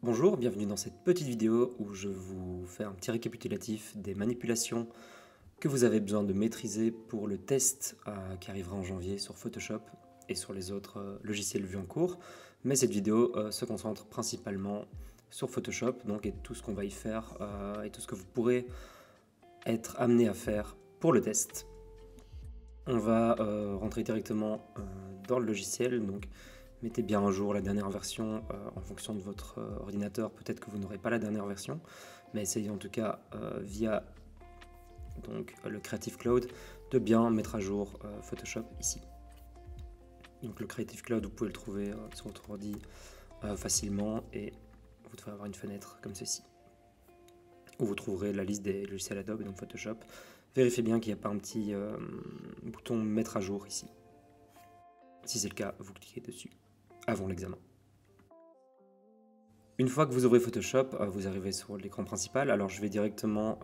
Bonjour, bienvenue dans cette petite vidéo où je vous fais un petit récapitulatif des manipulations que vous avez besoin de maîtriser pour le test qui arrivera en janvier sur Photoshop et sur les autres logiciels vus en cours. Mais cette vidéo se concentre principalement sur Photoshop donc, et tout ce qu'on va y faire et tout ce que vous pourrez être amené à faire pour le test. On va rentrer directement dans le logiciel. Donc, mettez bien à jour la dernière version en fonction de votre ordinateur. Peut-être que vous n'aurez pas la dernière version, mais essayez en tout cas via donc, le Creative Cloud de bien mettre à jour Photoshop ici. Donc le Creative Cloud, vous pouvez le trouver sur votre ordi facilement et vous devrez avoir une fenêtre comme ceci où vous trouverez la liste des logiciels Adobe et donc Photoshop. Vérifiez bien qu'il n'y a pas un petit bouton mettre à jour ici. Si c'est le cas, vous cliquez dessus avant l'examen. Une fois que vous ouvrez Photoshop, vous arrivez sur l'écran principal. Alors je vais directement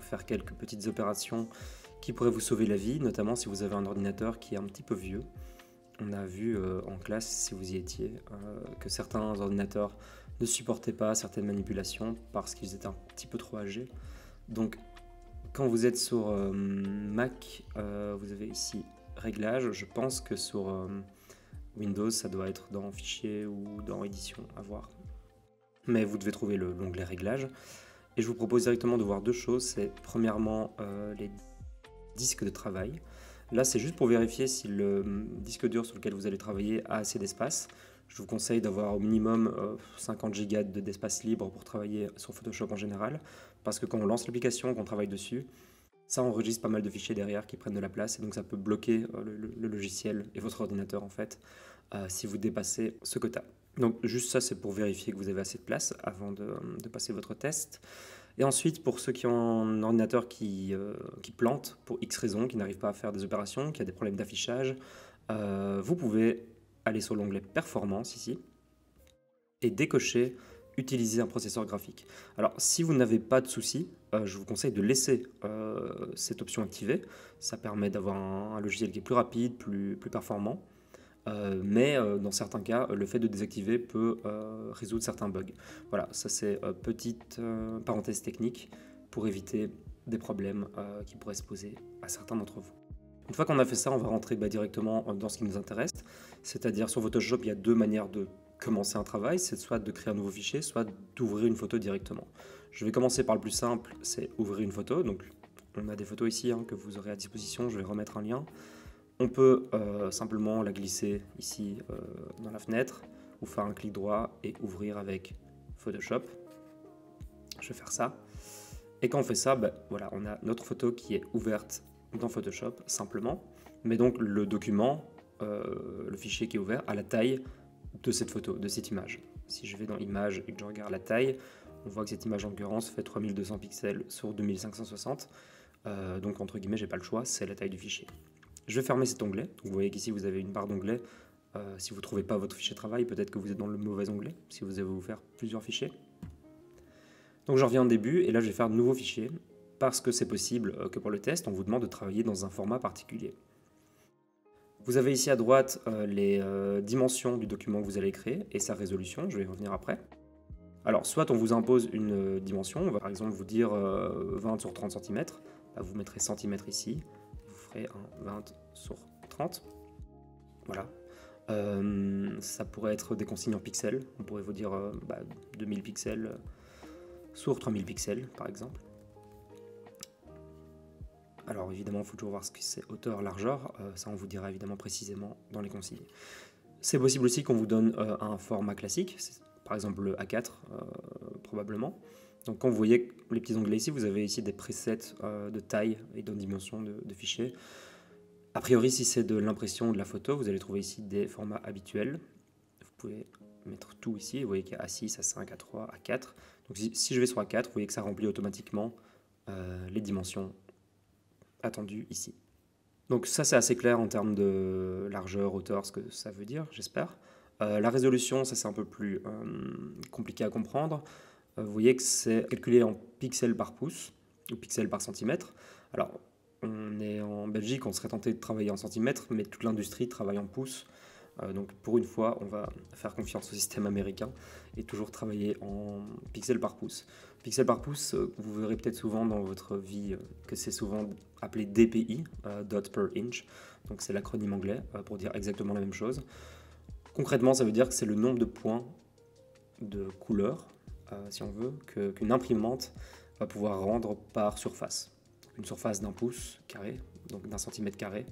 faire quelques petites opérations qui pourraient vous sauver la vie, notamment si vous avez un ordinateur qui est un petit peu vieux. On a vu en classe, si vous y étiez, que certains ordinateurs ne supportaient pas certaines manipulations parce qu'ils étaient un petit peu trop âgés. Donc quand vous êtes sur Mac, vous avez ici Réglages. Je pense que sur Windows, ça doit être dans Fichier ou dans Édition, à voir. Mais vous devez trouver l'onglet Réglages. Et je vous propose directement de voir deux choses. C'est premièrement les disques de travail. Là, c'est juste pour vérifier si le disque dur sur lequel vous allez travailler a assez d'espace. Je vous conseille d'avoir au minimum 50 Go d'espace libre pour travailler sur Photoshop en général. Parce que quand on lance l'application, qu'on travaille dessus, ça enregistre pas mal de fichiers derrière qui prennent de la place et donc ça peut bloquer le logiciel et votre ordinateur en fait si vous dépassez ce quota. Donc juste ça, c'est pour vérifier que vous avez assez de place avant de passer votre test. Et ensuite, pour ceux qui ont un ordinateur qui plante pour X raisons, qui n'arrive pas à faire des opérations, qui a des problèmes d'affichage, vous pouvez aller sur l'onglet Performance ici et décocher utiliser un processeur graphique. Alors, si vous n'avez pas de soucis, je vous conseille de laisser cette option activée. Ça permet d'avoir un logiciel qui est plus rapide, plus performant. Mais dans certains cas, le fait de désactiver peut résoudre certains bugs. Voilà, ça c'est petite parenthèse technique pour éviter des problèmes qui pourraient se poser à certains d'entre vous. Une fois qu'on a fait ça, on va rentrer directement dans ce qui nous intéresse. C'est-à-dire sur Photoshop, il y a deux manières de commencer un travail. C'est soit de créer un nouveau fichier, soit d'ouvrir une photo directement. Je vais commencer par le plus simple, c'est ouvrir une photo. Donc on a des photos ici que vous aurez à disposition. Je vais remettre un lien. On peut simplement la glisser ici dans la fenêtre ou faire un clic droit et ouvrir avec Photoshop. Je vais faire ça. Et quand on fait ça, voilà, on a notre photo qui est ouverte dans Photoshop simplement. Mais donc le document, le fichier qui est ouvert, a la taille de cette photo, de cette image. Si je vais dans Images et que je regarde la taille, on voit que cette image en l'occurrence fait 3200 pixels sur 2560. Donc entre guillemets, j'ai pas le choix, c'est la taille du fichier. Je vais fermer cet onglet. Donc, vous voyez qu'ici, vous avez une barre d'onglets. Si vous ne trouvez pas votre fichier de travail, peut-être que vous êtes dans le mauvais onglet, si vous avez ouvert plusieurs fichiers. Donc, je reviens au début, et là, je vais faire de nouveaux fichiers, parce que c'est possible que pour le test, on vous demande de travailler dans un format particulier. Vous avez ici à droite les dimensions du document que vous allez créer, et sa résolution, je vais y revenir après. Alors, soit on vous impose une dimension, on va par exemple vous dire 20 sur 30 cm, vous mettrez centimètres ici, un 20 sur 30. Voilà. Ça pourrait être des consignes en pixels. On pourrait vous dire 2000 pixels sur 3000 pixels, par exemple. Alors évidemment, il faut toujours voir ce que c'est hauteur, largeur. Ça, on vous dira évidemment précisément dans les consignes. C'est possible aussi qu'on vous donne un format classique, par exemple le A4, probablement. Donc quand vous voyez les petits onglets ici, vous avez ici des presets de taille et de dimension de fichiers. A priori, si c'est de l'impression de la photo, vous allez trouver ici des formats habituels. Vous pouvez mettre tout ici. Vous voyez qu'il y a A6, A5, A3, A4. Donc si je vais sur A4, vous voyez que ça remplit automatiquement les dimensions attendues ici. Donc ça, c'est assez clair en termes de largeur, hauteur, ce que ça veut dire, j'espère. La résolution, ça c'est un peu plus compliqué à comprendre. Vous voyez que c'est calculé en pixels par pouce, ou pixels par centimètre. Alors, on est en Belgique, on serait tenté de travailler en centimètres, mais toute l'industrie travaille en pouces. Donc pour une fois, on va faire confiance au système américain et toujours travailler en pixels par pouce. Pixels par pouce, vous verrez peut-être souvent dans votre vie que c'est souvent appelé DPI, dot per inch. Donc c'est l'acronyme anglais pour dire exactement la même chose. Concrètement, ça veut dire que c'est le nombre de points de couleur, si on veut, qu'une imprimante va pouvoir rendre par surface. Une surface d'un pouce carré, donc d'un centimètre carré,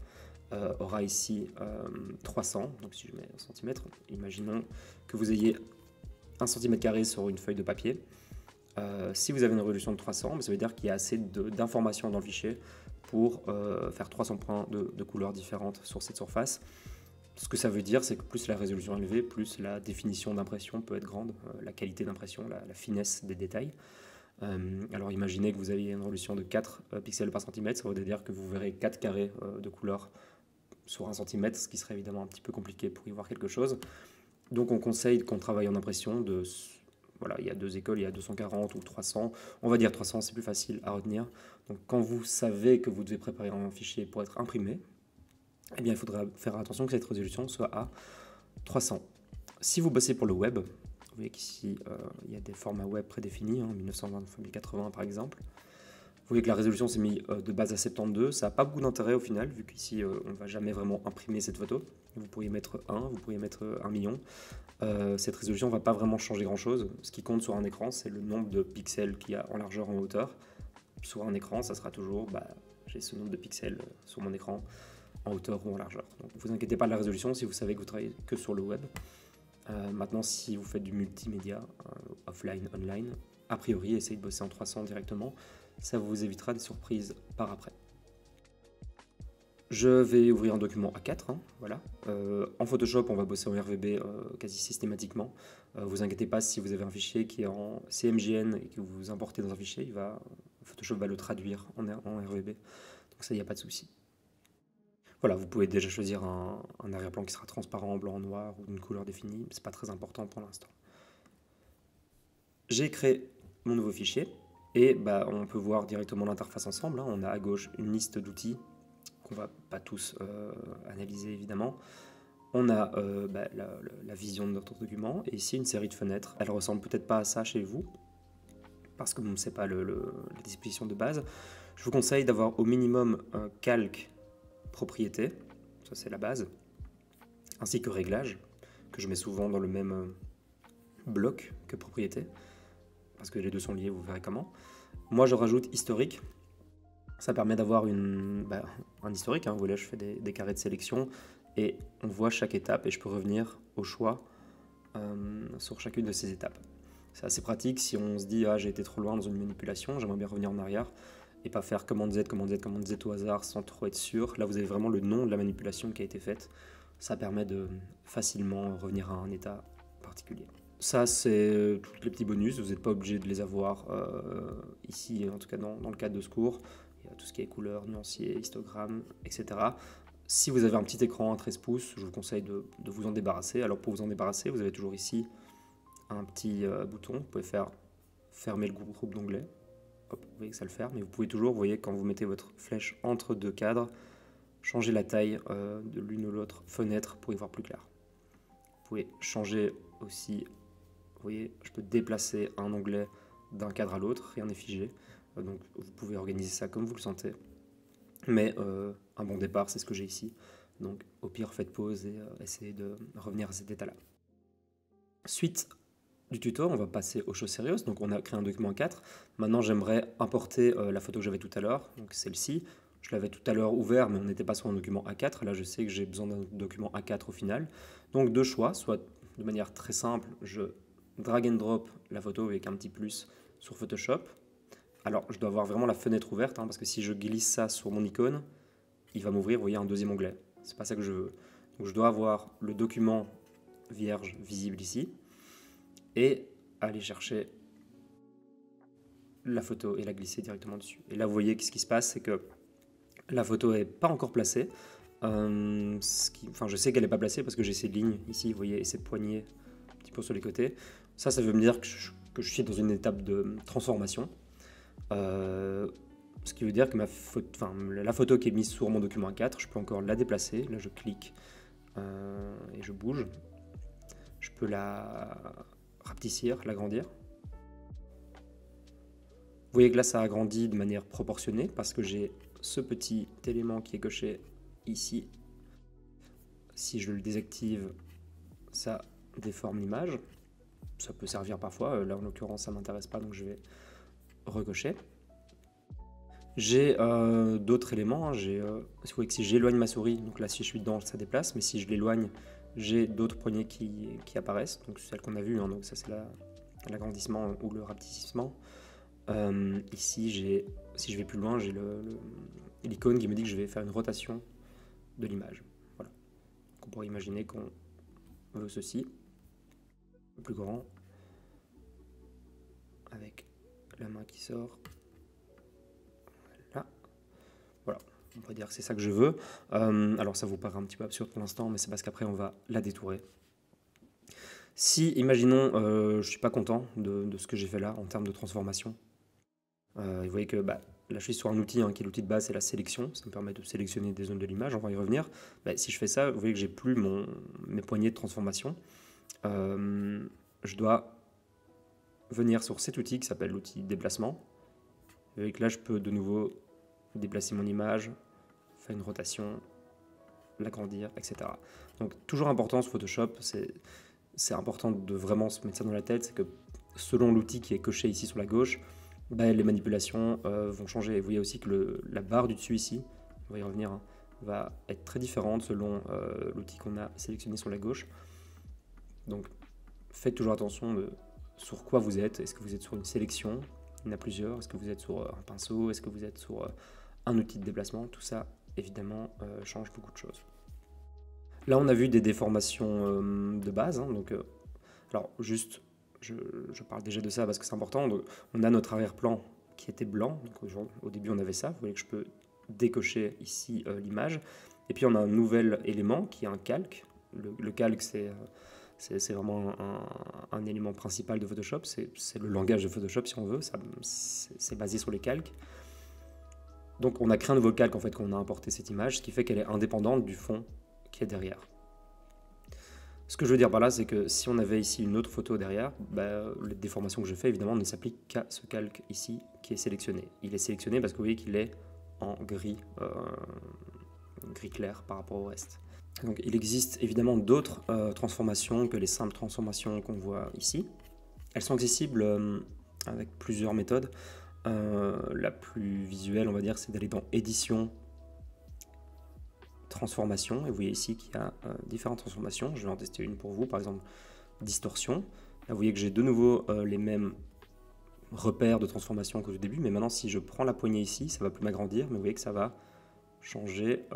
aura ici 300. Donc si je mets un centimètre, imaginons que vous ayez 1 centimètre carré sur une feuille de papier. Si vous avez une résolution de 300, ça veut dire qu'il y a assez d'informations dans le fichier pour faire 300 points de couleurs différentes sur cette surface. Ce que ça veut dire, c'est que plus la résolution est élevée, plus la définition d'impression peut être grande, la qualité d'impression, la finesse des détails. Alors imaginez que vous avez une résolution de 4 pixels par centimètre, ça veut dire que vous verrez 4 carrés de couleurs sur 1 centimètre, ce qui serait évidemment un petit peu compliqué pour y voir quelque chose. Donc on conseille qu'on travaille en impression de... Voilà, il y a 2 écoles, il y a 240 ou 300. On va dire 300, c'est plus facile à retenir. Donc quand vous savez que vous devez préparer un fichier pour être imprimé, eh bien, il faudra faire attention que cette résolution soit à 300. Si vous bossez pour le web, vous voyez qu'ici, il y a des formats web prédéfinis, 1920 x 1080 par exemple. Vous voyez que la résolution s'est mise de base à 72. Ça n'a pas beaucoup d'intérêt au final, vu qu'ici, on ne va jamais vraiment imprimer cette photo. Vous pourriez mettre 1, vous pourriez mettre 1 million. Cette résolution ne va pas vraiment changer grand-chose. Ce qui compte sur un écran, c'est le nombre de pixels qu'il y a en largeur, en hauteur. Sur un écran, ça sera toujours, j'ai ce nombre de pixels sur mon écran, en hauteur ou en largeur. Donc ne vous inquiétez pas de la résolution si vous savez que vous travaillez que sur le web. Maintenant, si vous faites du multimédia, offline, online, a priori, essayez de bosser en 300 directement. Ça vous évitera des surprises par après. Je vais ouvrir un document A4, voilà. En Photoshop, on va bosser en RVB quasi systématiquement. Vous inquiétez pas si vous avez un fichier qui est en CMJN et que vous importez dans un fichier, Photoshop va le traduire en RVB. Donc ça, il n'y a pas de souci. Voilà, vous pouvez déjà choisir un arrière-plan qui sera transparent, blanc, noir ou d'une couleur définie. C'est pas très important pour l'instant. J'ai créé mon nouveau fichier et on peut voir directement l'interface ensemble. On a à gauche une liste d'outils qu'on va pas tous analyser évidemment. On a la vision de notre document et ici une série de fenêtres. Elle ressemble peut-être pas à ça chez vous parce que c'est pas la disposition de base. Je vous conseille d'avoir au minimum un calque propriété, ça c'est la base, ainsi que réglage, que je mets souvent dans le même bloc que propriété, parce que les deux sont liés, vous verrez comment. Moi je rajoute historique, ça permet d'avoir un historique, vous voyez, je fais des carrés de sélection, et on voit chaque étape, et je peux revenir au choix sur chacune de ces étapes. C'est assez pratique si on se dit « Ah, j'ai été trop loin dans une manipulation, j'aimerais bien revenir en arrière », et pas faire commande Z, commande Z, commande Z au hasard sans trop être sûr. Là, vous avez vraiment le nom de la manipulation qui a été faite. Ça permet de facilement revenir à un état particulier. Ça, c'est tous les petits bonus. Vous n'êtes pas obligé de les avoir ici, en tout cas dans le cadre de ce cours. Il y a tout ce qui est couleur, nuancier, histogramme, etc. Si vous avez un petit écran à 13 pouces, je vous conseille de vous en débarrasser. Alors, pour vous en débarrasser, vous avez toujours ici un petit bouton. Vous pouvez faire fermer le groupe d'onglets. Hop, vous voyez que ça le fait, mais vous pouvez toujours, vous voyez, quand vous mettez votre flèche entre deux cadres, changer la taille de l'une ou l'autre fenêtre pour y voir plus clair. Vous pouvez changer aussi, vous voyez, je peux déplacer un onglet d'un cadre à l'autre, rien n'est figé, donc vous pouvez organiser ça comme vous le sentez. Mais un bon départ, c'est ce que j'ai ici, donc au pire, faites pause et essayez de revenir à cet état-là. Suite du tuto, on va passer aux choses sérieuses. Donc on a créé un document A4. Maintenant, j'aimerais importer la photo que j'avais tout à l'heure, donc celle-ci. Je l'avais tout à l'heure ouvert, mais on n'était pas sur un document A4. Là, je sais que j'ai besoin d'un document A4 au final. Donc deux choix, soit de manière très simple, je drag and drop la photo avec un petit plus sur Photoshop. Alors, je dois avoir vraiment la fenêtre ouverte, parce que si je glisse ça sur mon icône, il va m'ouvrir, vous voyez, un deuxième onglet. C'est pas ça que je veux. Donc je dois avoir le document vierge visible ici, et aller chercher la photo et la glisser directement dessus. Et là, vous voyez que ce qui se passe, c'est que la photo n'est pas encore placée. Je sais qu'elle n'est pas placée parce que j'ai ces lignes ici, vous voyez, et ces poignées un petit peu sur les côtés. Ça veut me dire que je suis dans une étape de transformation. Ce qui veut dire que la photo qui est mise sur mon document A4, je peux encore la déplacer. Là, je clique et je bouge. Je peux la rapetissir, l'agrandir. Vous voyez que là, ça agrandit de manière proportionnée parce que j'ai ce petit élément qui est coché ici. Si je le désactive, ça déforme l'image. Ça peut servir parfois. Là, en l'occurrence, ça ne m'intéresse pas, donc je vais recocher. J'ai d'autres éléments. Vous voyez que si j'éloigne ma souris, donc là, si je suis dedans, ça déplace. Mais si je l'éloigne, j'ai d'autres poignées qui apparaissent. Donc, c'est celle qu'on a vue. Hein, donc, ça, c'est l'agrandissement ou le rapetissement. Ici, si je vais plus loin, j'ai l'icône qui me dit que je vais faire une rotation de l'image. Voilà. Donc on pourrait imaginer qu'on veut ceci, le plus grand, avec la main qui sort. Là. Voilà. On pourrait dire que c'est ça que je veux. Alors ça vous paraît un petit peu absurde pour l'instant, mais c'est parce qu'après on va la détourer. Si, imaginons, je ne suis pas content de ce que j'ai fait là en termes de transformation. Vous voyez que là, je suis sur un outil qui est l'outil de base, c'est la sélection. Ça me permet de sélectionner des zones de l'image, on va y revenir. Si je fais ça, vous voyez que j'ai plus mes poignées de transformation. Je dois venir sur cet outil qui s'appelle l'outil déplacement. Vous voyez que là, je peux de nouveau déplacer mon image, faire une rotation, l'agrandir, etc. Donc, toujours important sur Photoshop, c'est important de vraiment se mettre ça dans la tête, c'est que selon l'outil qui est coché ici sur la gauche, les manipulations vont changer. Et vous voyez aussi que la barre du dessus ici, on va y revenir, va être très différente selon l'outil qu'on a sélectionné sur la gauche. Donc faites toujours attention sur quoi vous êtes. Est-ce que vous êtes sur une sélection? Il y en a plusieurs. Est-ce que vous êtes sur un pinceau? Est-ce que vous êtes sur un outil de déplacement? Tout ça, évidemment, change beaucoup de choses. Là, on a vu des déformations de base. Donc, alors, juste... Je parle déjà de ça parce que c'est important. Donc, on a notre arrière-plan qui était blanc. Donc, au début, on avait ça. Vous voyez que je peux décocher ici l'image. Et puis, on a un nouvel élément qui est un calque. Le calque, c'est vraiment un élément principal de Photoshop. C'est le langage de Photoshop, si on veut. C'est basé sur les calques. Donc, on a créé un nouveau calque en fait, quand on a importé cette image, ce qui fait qu'elle est indépendante du fond qui est derrière. Ce que je veux dire par là, c'est que si on avait ici une autre photo derrière, les déformations que je fais, évidemment, ne s'appliquent qu'à ce calque ici qui est sélectionné. Il est sélectionné parce que vous voyez qu'il est en gris, gris clair par rapport au reste. Donc il existe évidemment d'autres transformations que les simples transformations qu'on voit ici. Elles sont accessibles avec plusieurs méthodes. La plus visuelle, on va dire, c'est d'aller dans Édition, Transformation, et vous voyez ici qu'il y a différentes transformations. Je vais en tester une pour vous, par exemple Distorsion. Là, vous voyez que j'ai de nouveau les mêmes repères de transformation qu'au début, mais maintenant si je prends la poignée ici, ça ne va plus m'agrandir, mais vous voyez que ça va changer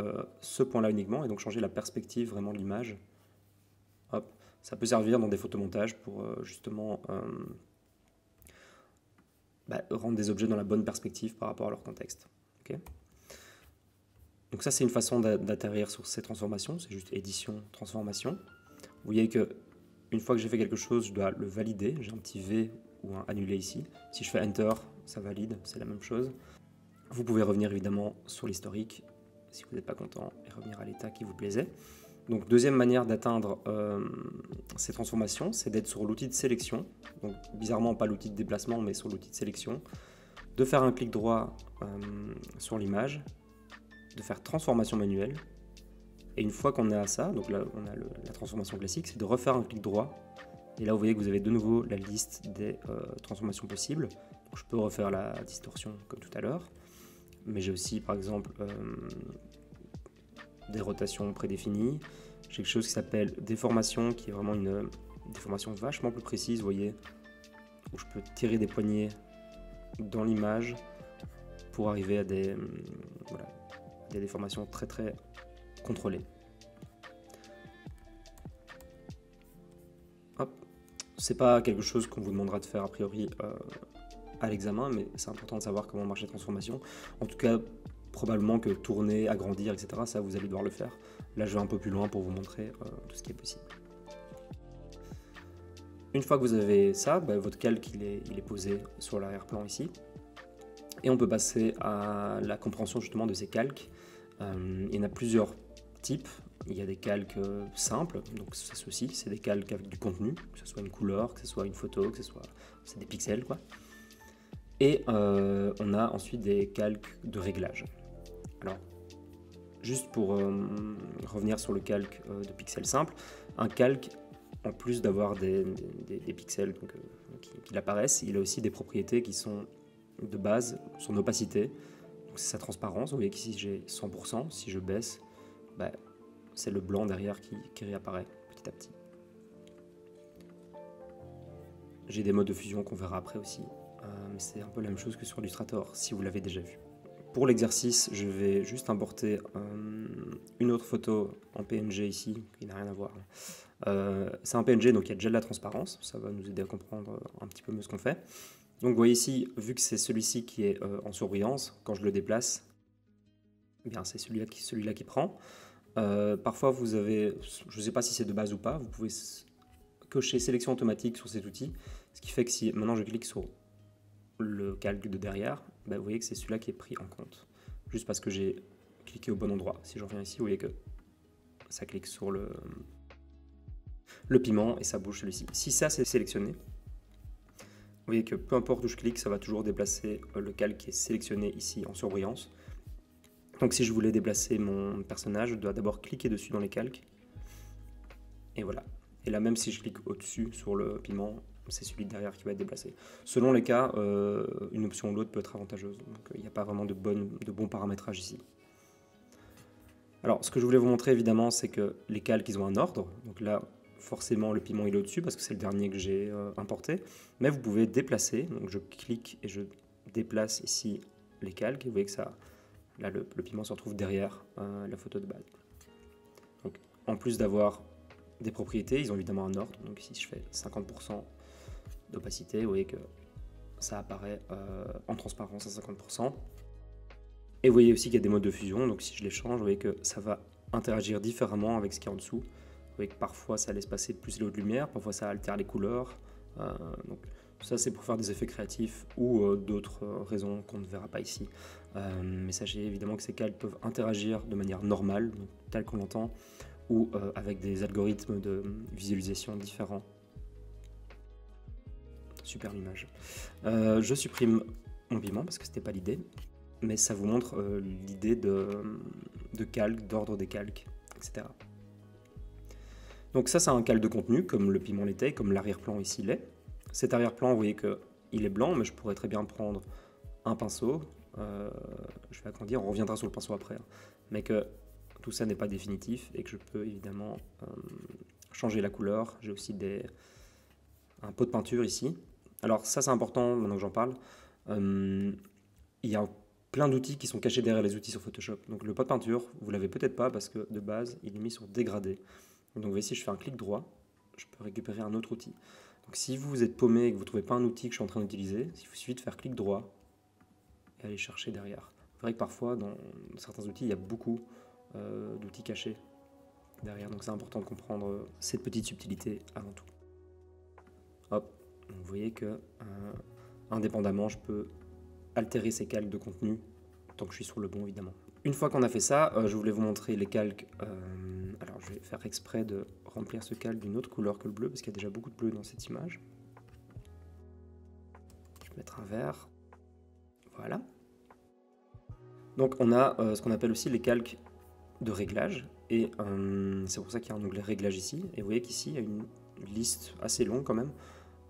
ce point-là uniquement, et donc changer la perspective vraiment de l'image. Hop, ça peut servir dans des photomontages pour justement rendre des objets dans la bonne perspective par rapport à leur contexte. Okay. Donc ça, c'est une façon d'atterrir sur ces transformations, c'est juste édition, transformation. Vous voyez que une fois que j'ai fait quelque chose, je dois le valider. J'ai un petit V ou un annulé ici. Si je fais Enter, ça valide, c'est la même chose. Vous pouvez revenir évidemment sur l'historique si vous n'êtes pas content et revenir à l'état qui vous plaisait. Donc deuxième manière d'atteindre ces transformations, c'est d'être sur l'outil de sélection. Donc bizarrement pas l'outil de déplacement, mais sur l'outil de sélection. De faire un clic droit sur l'image, de faire transformation manuelle, et une fois qu'on a ça, donc là on a la transformation classique, c'est de refaire un clic droit, et là vous voyez que vous avez de nouveau la liste des transformations possibles. Donc, je peux refaire la distorsion comme tout à l'heure, mais j'ai aussi par exemple des rotations prédéfinies. J'ai quelque chose qui s'appelle déformation, qui est vraiment une déformation vachement plus précise, vous voyez, où je peux tirer des poignées dans l'image pour arriver à des déformations très très contrôlées. Hop, c'est pas quelque chose qu'on vous demandera de faire a priori à l'examen, mais c'est important de savoir comment marche la transformation. En tout cas, probablement que tourner, agrandir, etc., ça vous allez devoir le faire. Là, je vais un peu plus loin pour vous montrer tout ce qui est possible. Une fois que vous avez ça, votre calque il est posé sur l'arrière-plan ici. Et on peut passer à la compréhension justement de ces calques. Il y en a plusieurs types. il y a des calques simples, donc c'est ceci, c'est des calques avec du contenu, que ce soit une couleur, que ce soit une photo, que ce soit c'est des pixels quoi. Et on a ensuite des calques de réglage. Alors, juste pour revenir sur le calque de pixels simple, un calque, en plus d'avoir des pixels donc, qui apparaissent, il a aussi des propriétés qui sont de base, son opacité, donc c'est sa transparence. Vous voyez qu'ici j'ai 100%, si je baisse, bah, c'est le blanc derrière qui réapparaît petit à petit. J'ai des modes de fusion qu'on verra après aussi, mais c'est un peu la même chose que sur Illustrator, si vous l'avez déjà vu. Pour l'exercice, je vais juste importer une autre photo en PNG ici, qui n'a rien à voir. C'est un PNG, donc il y a déjà de la transparence, ça va nous aider à comprendre un petit peu mieux ce qu'on fait. Donc vous voyez ici, vu que c'est celui-ci qui est en surbrillance, quand je le déplace, eh bien c'est celui-là qui prend. Parfois vous avez, je ne sais pas si c'est de base ou pas, vous pouvez cocher sélection automatique sur cet outil, ce qui fait que si maintenant je clique sur le calque de derrière, bah vous voyez que c'est celui-là qui est pris en compte, juste parce que j'ai cliqué au bon endroit. Si je reviens ici, vous voyez que ça clique sur le piment et ça bouge celui-ci. Si ça c'est sélectionné, vous voyez que peu importe où je clique, ça va toujours déplacer le calque qui est sélectionné ici en surbrillance. Donc si je voulais déplacer mon personnage, je dois d'abord cliquer dessus dans les calques. Et voilà. Et là, même si je clique au-dessus sur le piment, c'est celui de derrière qui va être déplacé. Selon les cas, une option ou l'autre peut être avantageuse. Donc il n'y a pas vraiment de bon paramétrage ici. Alors, ce que je voulais vous montrer, évidemment, c'est que les calques, ils ont un ordre. Donc là, forcément, le piment, il est au-dessus parce que c'est le dernier que j'ai importé. Mais vous pouvez déplacer. Donc je clique et je déplace ici les calques. Et vous voyez que ça... Là, le piment se retrouve derrière la photo de base. Donc, en plus d'avoir des propriétés, ils ont évidemment un ordre. Donc ici, je fais 50% d'opacité. Vous voyez que ça apparaît en transparence à 50%. Et vous voyez aussi qu'il y a des modes de fusion. Donc si je les change, vous voyez que ça va interagir différemment avec ce qui est en dessous. Vous voyez que parfois, ça laisse passer plus les hauts de lumière. Parfois, ça altère les couleurs. Donc, ça, c'est pour faire des effets créatifs ou d'autres raisons qu'on ne verra pas ici. Mais sachez évidemment que ces calques peuvent interagir de manière normale, donc telle qu'on l'entend, ou avec des algorithmes de visualisation différents. Super l'image. Je supprime mon piment parce que ce n'était pas l'idée, mais ça vous montre l'idée de calque, d'ordre des calques, etc. Donc ça, c'est un calque de contenu, comme le piment l'était, comme l'arrière-plan ici l'est. Cet arrière-plan, vous voyez qu'il est blanc, mais je pourrais très bien prendre un pinceau. Je vais agrandir, on reviendra sur le pinceau après. Hein, mais que tout ça n'est pas définitif et que je peux évidemment changer la couleur. J'ai aussi un pot de peinture ici. Alors ça, c'est important, maintenant que j'en parle. Il y a plein d'outils qui sont cachés derrière les outils sur Photoshop. Donc le pot de peinture, vous l'avez peut-être pas parce que de base, il est mis sur dégradé. Donc vous voyez, si je fais un clic droit, je peux récupérer un autre outil. Donc si vous êtes paumé et que vous ne trouvez pas un outil que je suis en train d'utiliser, il vous suffit de faire clic droit et aller chercher derrière. C'est vrai que parfois, dans certains outils, il y a beaucoup d'outils cachés derrière. Donc c'est important de comprendre cette petite subtilité avant tout. Hop, donc vous voyez que indépendamment, je peux altérer ces calques de contenu tant que je suis sur le bon, évidemment. Une fois qu'on a fait ça, je voulais vous montrer les calques. Alors je vais faire exprès de remplir ce calque d'une autre couleur que le bleu, parce qu'il y a déjà beaucoup de bleu dans cette image. Je vais mettre un vert. Voilà. Donc on a ce qu'on appelle aussi les calques de réglage, et c'est pour ça qu'il y a un onglet réglage ici. Et vous voyez qu'ici, il y a une liste assez longue quand même,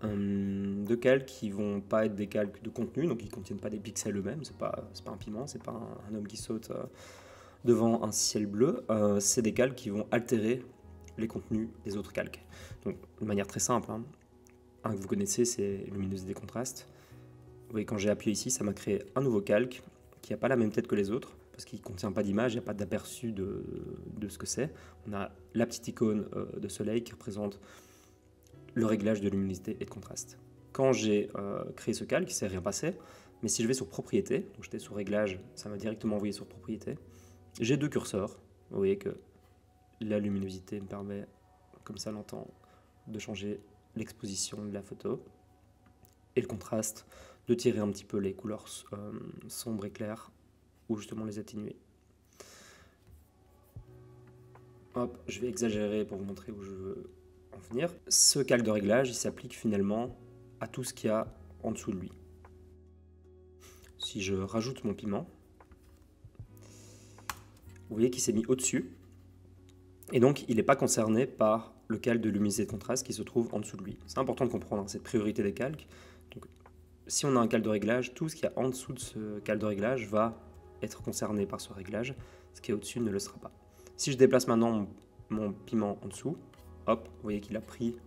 de calques qui vont pas être des calques de contenu, donc ils contiennent pas des pixels eux-mêmes, c'est pas un piment, c'est pas un homme qui saute devant un ciel bleu, c'est des calques qui vont altérer les contenus des autres calques. Donc de manière très simple, hein. Un que vous connaissez, c'est luminosité contraste. Vous voyez, quand j'ai appuyé ici, ça m'a créé un nouveau calque qui n'a pas la même tête que les autres, parce qu'il ne contient pas d'image, il n'y a pas d'aperçu de ce que c'est. On a la petite icône de soleil qui représente le réglage de luminosité et de contraste. Quand j'ai créé ce calque, il ne s'est rien passé, mais si je vais sur propriété, donc j'étais sur réglage, ça m'a directement envoyé sur propriété, j'ai deux curseurs. Vous voyez que la luminosité me permet, comme ça l'entend, de changer l'exposition de la photo, et le contraste, de tirer un petit peu les couleurs sombres et claires, ou justement les atténuer. Hop, je vais exagérer pour vous montrer où je veux en venir. Ce calque de réglage, il s'applique finalement à tout ce qu'il y a en dessous de lui. Si je rajoute mon piment, vous voyez qu'il s'est mis au-dessus. Et donc, il n'est pas concerné par le calque de luminosité de contraste qui se trouve en dessous de lui. C'est important de comprendre cette priorité des calques. Donc, si on a un calque de réglage, tout ce qu'il y a en dessous de ce calque de réglage va être concerné par ce réglage. Ce qui est au-dessus ne le sera pas. Si je déplace maintenant mon piment en dessous, hop, vous voyez qu'il a pris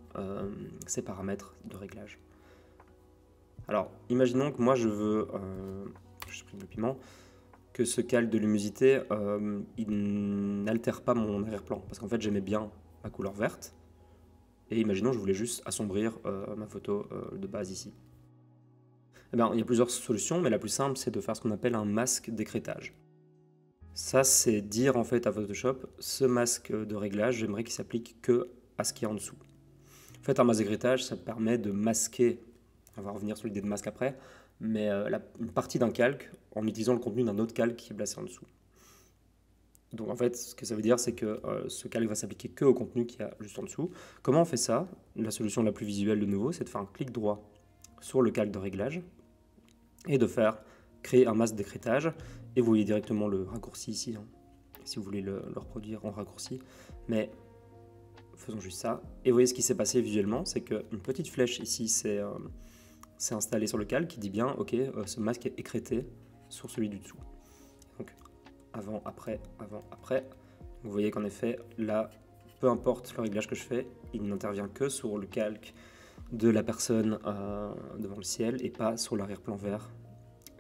ses paramètres de réglage. Alors, imaginons que moi je veux, je supprime le piment, que ce calque de luminosité, il n'altère pas mon arrière-plan, parce qu'en fait j'aimais bien ma couleur verte, et imaginons que je voulais juste assombrir ma photo de base ici. Eh bien, il y a plusieurs solutions, mais la plus simple c'est de faire ce qu'on appelle un masque d'écrêtage. Ça, c'est dire en fait à Photoshop, ce masque de réglage, j'aimerais qu'il s'applique que à ce qui est en dessous. En fait, un masque d'écrêtage, ça permet de masquer, on va revenir sur l'idée de masque après, mais une partie d'un calque en utilisant le contenu d'un autre calque qui est placé en dessous. Donc en fait, ce que ça veut dire, c'est que ce calque va s'appliquer que au contenu qui est juste en dessous. Comment on fait ça? La solution la plus visuelle de nouveau, c'est de faire un clic droit sur le calque de réglage et de faire créer un masque d'écrêtage. Et vous voyez directement le raccourci ici, hein, si vous voulez le reproduire en raccourci. Mais faisons juste ça. Et vous voyez ce qui s'est passé visuellement, c'est qu'une petite flèche ici s'est installée sur le calque qui dit bien, ok, ce masque est écrêté sur celui du dessous. Donc avant, après, avant, après. Vous voyez qu'en effet, là, peu importe le réglage que je fais, il n'intervient que sur le calque de la personne devant le ciel et pas sur l'arrière-plan vert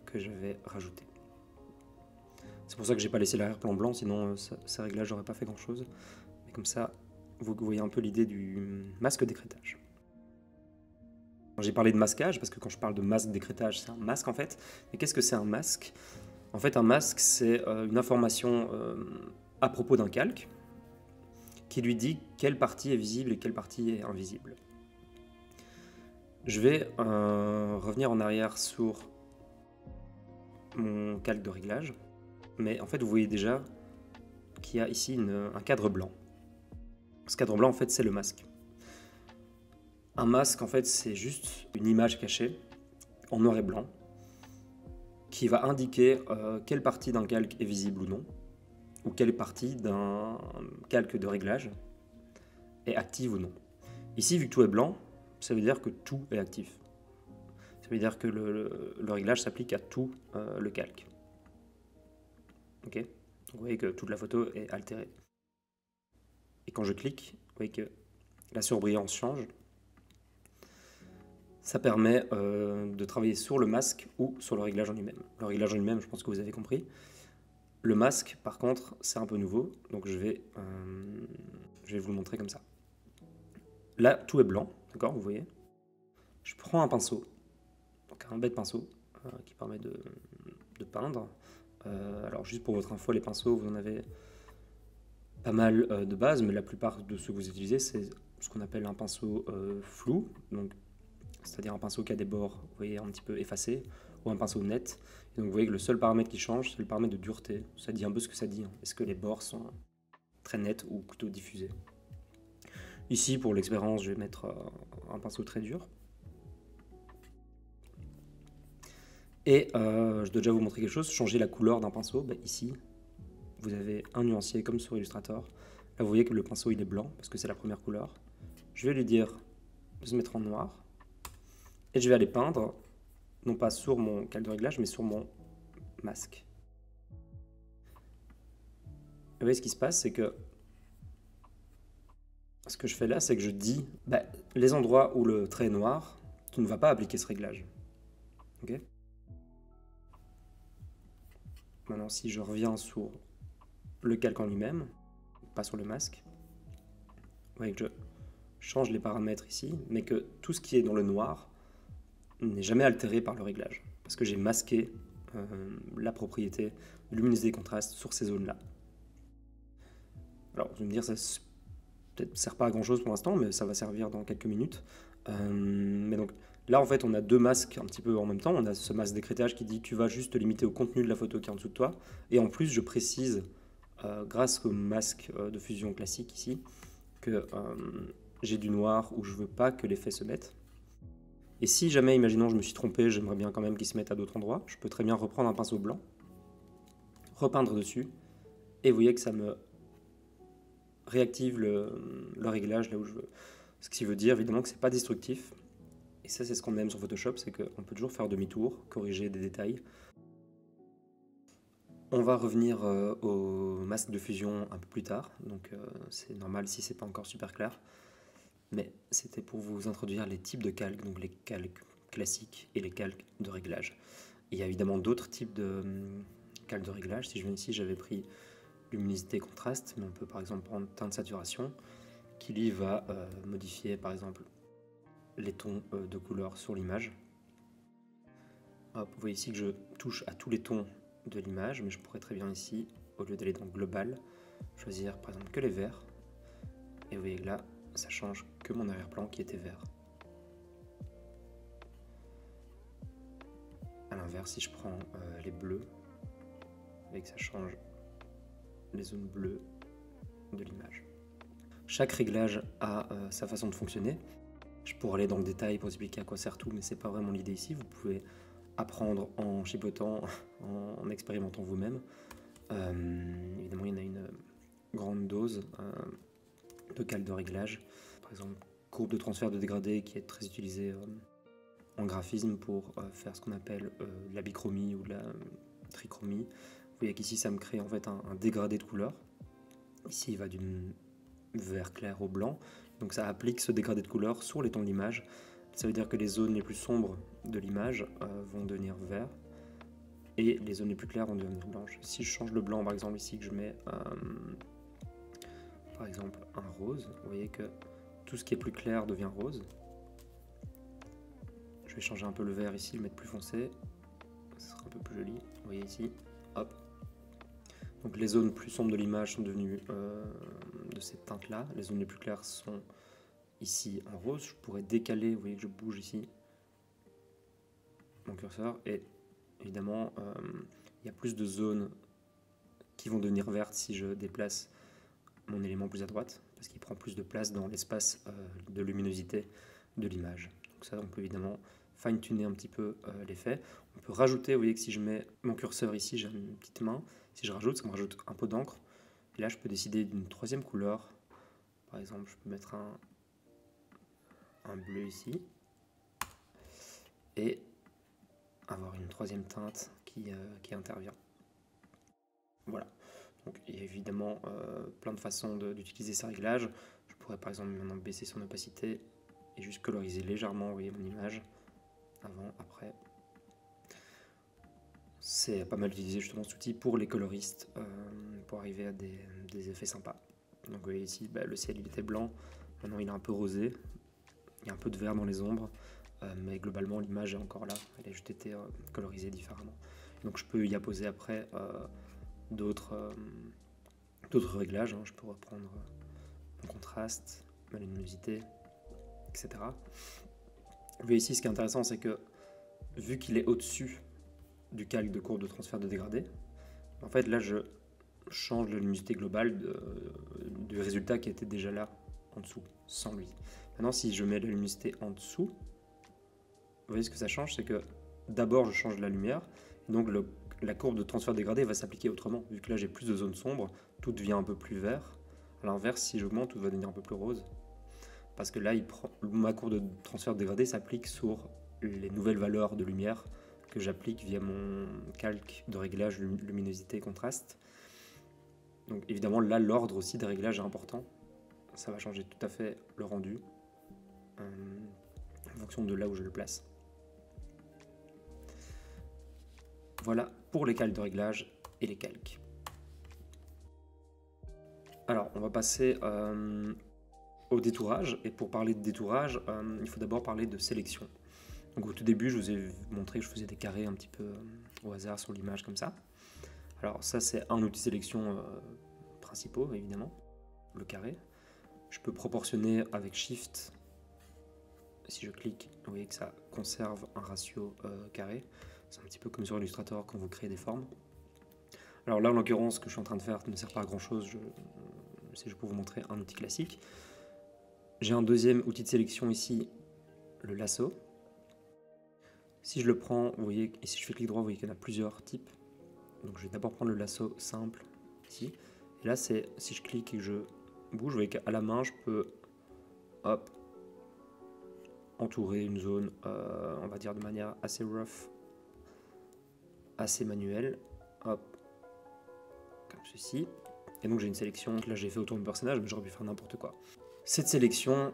que j'avais rajouté. C'est pour ça que j'ai pas laissé l'arrière-plan blanc, sinon ces réglages n'auraient pas fait grand-chose. Mais comme ça, vous voyez un peu l'idée du masque d'écrêtage. J'ai parlé de masquage, parce que quand je parle de masque d'écrêtage, c'est un masque en fait. Mais qu'est-ce que c'est un masque? En fait, un masque, c'est une information à propos d'un calque qui lui dit quelle partie est visible et quelle partie est invisible. Je vais revenir en arrière sur mon calque de réglage. Mais en fait, vous voyez déjà qu'il y a ici un cadre blanc. Ce cadre blanc, en fait, c'est le masque. Un masque, en fait, c'est juste une image cachée en noir et blanc qui va indiquer quelle partie d'un calque est visible ou non, ou quelle partie d'un calque de réglage est active ou non. Ici, vu que tout est blanc, ça veut dire que tout est actif. Ça veut dire que le réglage s'applique à tout le calque. Ok, donc vous voyez que toute la photo est altérée. Et quand je clique, vous voyez que la surbrillance change. Ça permet de travailler sur le masque ou sur le réglage en lui-même. Le réglage en lui-même, je pense que vous avez compris. Le masque, par contre, c'est un peu nouveau, donc je vais vous le montrer comme ça. Là, tout est blanc, d'accord, vous voyez. Je prends un pinceau, donc un bête pinceau qui permet de peindre. Alors juste pour votre info, les pinceaux, vous en avez pas mal de base, mais la plupart de ceux que vous utilisez, c'est ce qu'on appelle un pinceau flou, donc c'est-à-dire un pinceau qui a des bords, vous voyez, un petit peu effacés, ou un pinceau net. Et donc vous voyez que le seul paramètre qui change, c'est le paramètre de dureté. Ça dit un peu ce que ça dit. Hein. Est-ce que les bords sont très nets ou plutôt diffusés? Ici, pour l'expérience, je vais mettre un pinceau très dur. Et je dois déjà vous montrer quelque chose, changer la couleur d'un pinceau. Bah, ici, vous avez un nuancier comme sur Illustrator. Là, vous voyez que le pinceau, il est blanc, parce que c'est la première couleur. Je vais lui dire de se mettre en noir. Et je vais aller peindre, non pas sur mon calque de réglage, mais sur mon masque. Vous voyez ce qui se passe, c'est que ce que je fais là, c'est que je dis les endroits où le trait est noir, tu ne vas pas appliquer ce réglage. Okay. Maintenant, si je reviens sur le calque en lui-même, pas sur le masque, vous voyez que je change les paramètres ici, mais que tout ce qui est dans le noir n'est jamais altéré par le réglage, parce que j'ai masqué la propriété de luminosité et contraste sur ces zones-là. Alors, vous allez me dire, ça peut-être sert pas à grand-chose pour l'instant, mais ça va servir dans quelques minutes. Mais donc, là, en fait, on a deux masques un petit peu en même temps. On a ce masque d'écrêtage qui dit tu vas juste te limiter au contenu de la photo qui est en dessous de toi, et en plus, je précise grâce au masque de fusion classique ici, que j'ai du noir où je veux pas que l'effet se mette. Et si jamais, imaginons, je me suis trompé, j'aimerais bien quand même qu'il se mette à d'autres endroits, je peux très bien reprendre un pinceau blanc, repeindre dessus, et vous voyez que ça me réactive le réglage là où je veux. Ce qui veut dire évidemment que c'est pas destructif. Et ça, c'est ce qu'on aime sur Photoshop, c'est qu'on peut toujours faire demi-tour, corriger des détails. On va revenir au masque de fusion un peu plus tard, donc c'est normal si c'est pas encore super clair. Mais c'était pour vous introduire les types de calques, donc les calques classiques et les calques de réglage. Il y a évidemment d'autres types de calques de réglage. Si je viens ici, j'avais pris luminosité contraste, mais on peut par exemple prendre teinte de saturation, qui lui va modifier par exemple les tons de couleur sur l'image. Vous voyez ici que je touche à tous les tons de l'image, mais je pourrais très bien ici, au lieu d'aller dans global, choisir par exemple que les verts. Et vous voyez que là, ça change que mon arrière-plan qui était vert. A l'inverse, si je prends les bleus, vous voyez que ça change les zones bleues de l'image. Chaque réglage a sa façon de fonctionner. Je pourrais aller dans le détail pour expliquer à quoi sert tout, mais c'est pas vraiment l'idée ici. Vous pouvez apprendre en chipotant, en expérimentant vous-même. Évidemment, il y en a une grande dose de calques de réglage. Par exemple, courbe de transfert de dégradé qui est très utilisée en graphisme pour faire ce qu'on appelle la bichromie ou la trichromie. Vous voyez qu'ici, ça me crée en fait un dégradé de couleur. Ici, il va du vert clair au blanc. Donc ça applique ce dégradé de couleur sur les tons de l'image. Ça veut dire que les zones les plus sombres de l'image vont devenir vert et les zones les plus claires vont devenir blanches. Si je change le blanc, par exemple ici, que je mets par exemple un rose, vous voyez que tout ce qui est plus clair devient rose. Je vais changer un peu le vert ici, le mettre plus foncé, ça sera un peu plus joli. Vous voyez ici, hop. Donc les zones plus sombres de l'image sont devenues de cette teinte-là. Les zones les plus claires sont ici en rose. Je pourrais décaler, vous voyez que je bouge ici mon curseur. Et évidemment, il y a plus de zones qui vont devenir vertes si je déplace mon élément plus à droite, parce qu'il prend plus de place dans l'espace de luminosité de l'image. Donc ça, on peut évidemment fine-tuner un petit peu l'effet. On peut rajouter, vous voyez que si je mets mon curseur ici, j'ai une petite main. Si je rajoute, ça me rajoute un peu d'encre. Et là, je peux décider d'une troisième couleur. Par exemple, je peux mettre un bleu ici. Et avoir une troisième teinte qui intervient. Voilà. Donc, il y a évidemment plein de façons d'utiliser ces réglages. Je pourrais par exemple maintenant baisser son opacité et juste coloriser légèrement, vous voyez, mon image. Avant, après. C'est pas mal utilisé justement cet outil pour les coloristes, pour arriver à des effets sympas. Donc vous voyez ici, le ciel il était blanc, maintenant il est un peu rosé, il y a un peu de vert dans les ombres, mais globalement l'image est encore là, elle a juste été colorisée différemment. Donc je peux y apposer après d'autres réglages, hein. Je peux reprendre mon contraste, ma luminosité, etc. Vous voyez ici, ce qui est intéressant, c'est que vu qu'il est au-dessus du calque de courbe de transfert de dégradé, en fait là je change la luminosité globale du résultat qui était déjà là en dessous, sans lui. Maintenant si je mets la luminosité en dessous, vous voyez ce que ça change, c'est que d'abord je change la lumière, et donc la courbe de transfert de dégradé va s'appliquer autrement. Vu que là j'ai plus de zones sombres, tout devient un peu plus vert. À l'inverse, si j'augmente, tout va devenir un peu plus rose. Parce que là, ma courbe de transfert de dégradé s'applique sur les nouvelles valeurs de lumière que j'applique via mon calque de réglage luminosité contraste. Donc évidemment là l'ordre aussi des réglages est important. Ça va changer tout à fait le rendu en fonction de là où je le place. Voilà pour les calques de réglage et les calques. Alors on va passer au détourage, et pour parler de détourage, il faut d'abord parler de sélection. Donc au tout début, je vous ai montré que je faisais des carrés un petit peu au hasard sur l'image comme ça. Alors ça, c'est un outil de sélection principaux, évidemment, le carré. Je peux proportionner avec Shift. Si je clique, vous voyez que ça conserve un ratio carré. C'est un petit peu comme sur Illustrator quand vous créez des formes. Alors là, en l'occurrence, ce que je suis en train de faire ne sert pas à grand chose, c'est juste pour vous montrer un outil classique. J'ai un deuxième outil de sélection ici, le lasso. Si je le prends, vous voyez, et si je fais clic droit, vous voyez qu'il y en a plusieurs types. Donc je vais d'abord prendre le lasso simple, ici. Et là, c'est si je clique et que je bouge, vous voyez qu'à la main, je peux, hop, entourer une zone, on va dire de manière assez rough, assez manuelle, hop, comme ceci. Et donc j'ai une sélection, là j'ai fait autour de mon personnage, mais j'aurais pu faire n'importe quoi. Cette sélection,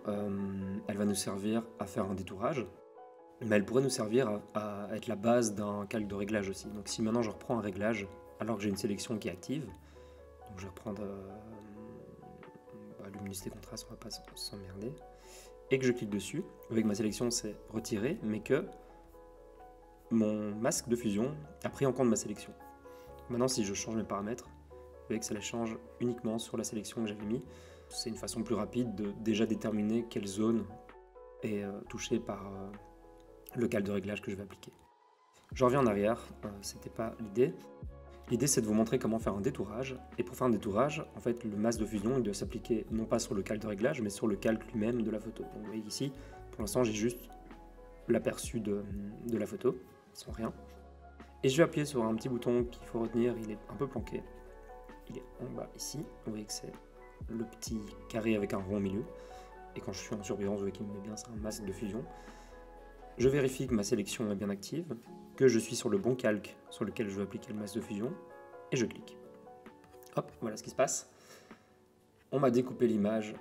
elle va nous servir à faire un détourage, mais elle pourrait nous servir à être la base d'un calque de réglage aussi. Donc si maintenant je reprends un réglage, alors que j'ai une sélection qui est active, donc je vais reprendre luminosité contraste, on va pas s'emmerder, et que je clique dessus, avec ma sélection c'est retiré, mais que mon masque de fusion a pris en compte ma sélection. Maintenant si je change mes paramètres, vous voyez que ça les change uniquement sur la sélection que j'avais mis. C'est une façon plus rapide de déjà déterminer quelle zone est touchée par le calque de réglage que je vais appliquer. Je reviens en arrière, c'était pas l'idée. L'idée c'est de vous montrer comment faire un détourage, et pour faire un détourage, en fait le masque de fusion il doit s'appliquer non pas sur le calque de réglage, mais sur le calque lui-même de la photo. Donc vous voyez ici, pour l'instant j'ai juste l'aperçu de la photo, sans rien. Et je vais appuyer sur un petit bouton qu'il faut retenir, il est un peu planqué. Il est en bas ici, vous voyez que c'est le petit carré avec un rond au milieu. Et quand je suis en surbrillance, vous voyez qu'il me met bien, c'est un masque de fusion. Je vérifie que ma sélection est bien active, que je suis sur le bon calque sur lequel je veux appliquer le masque de fusion, et je clique. Hop, voilà ce qui se passe. On m'a découpé l'image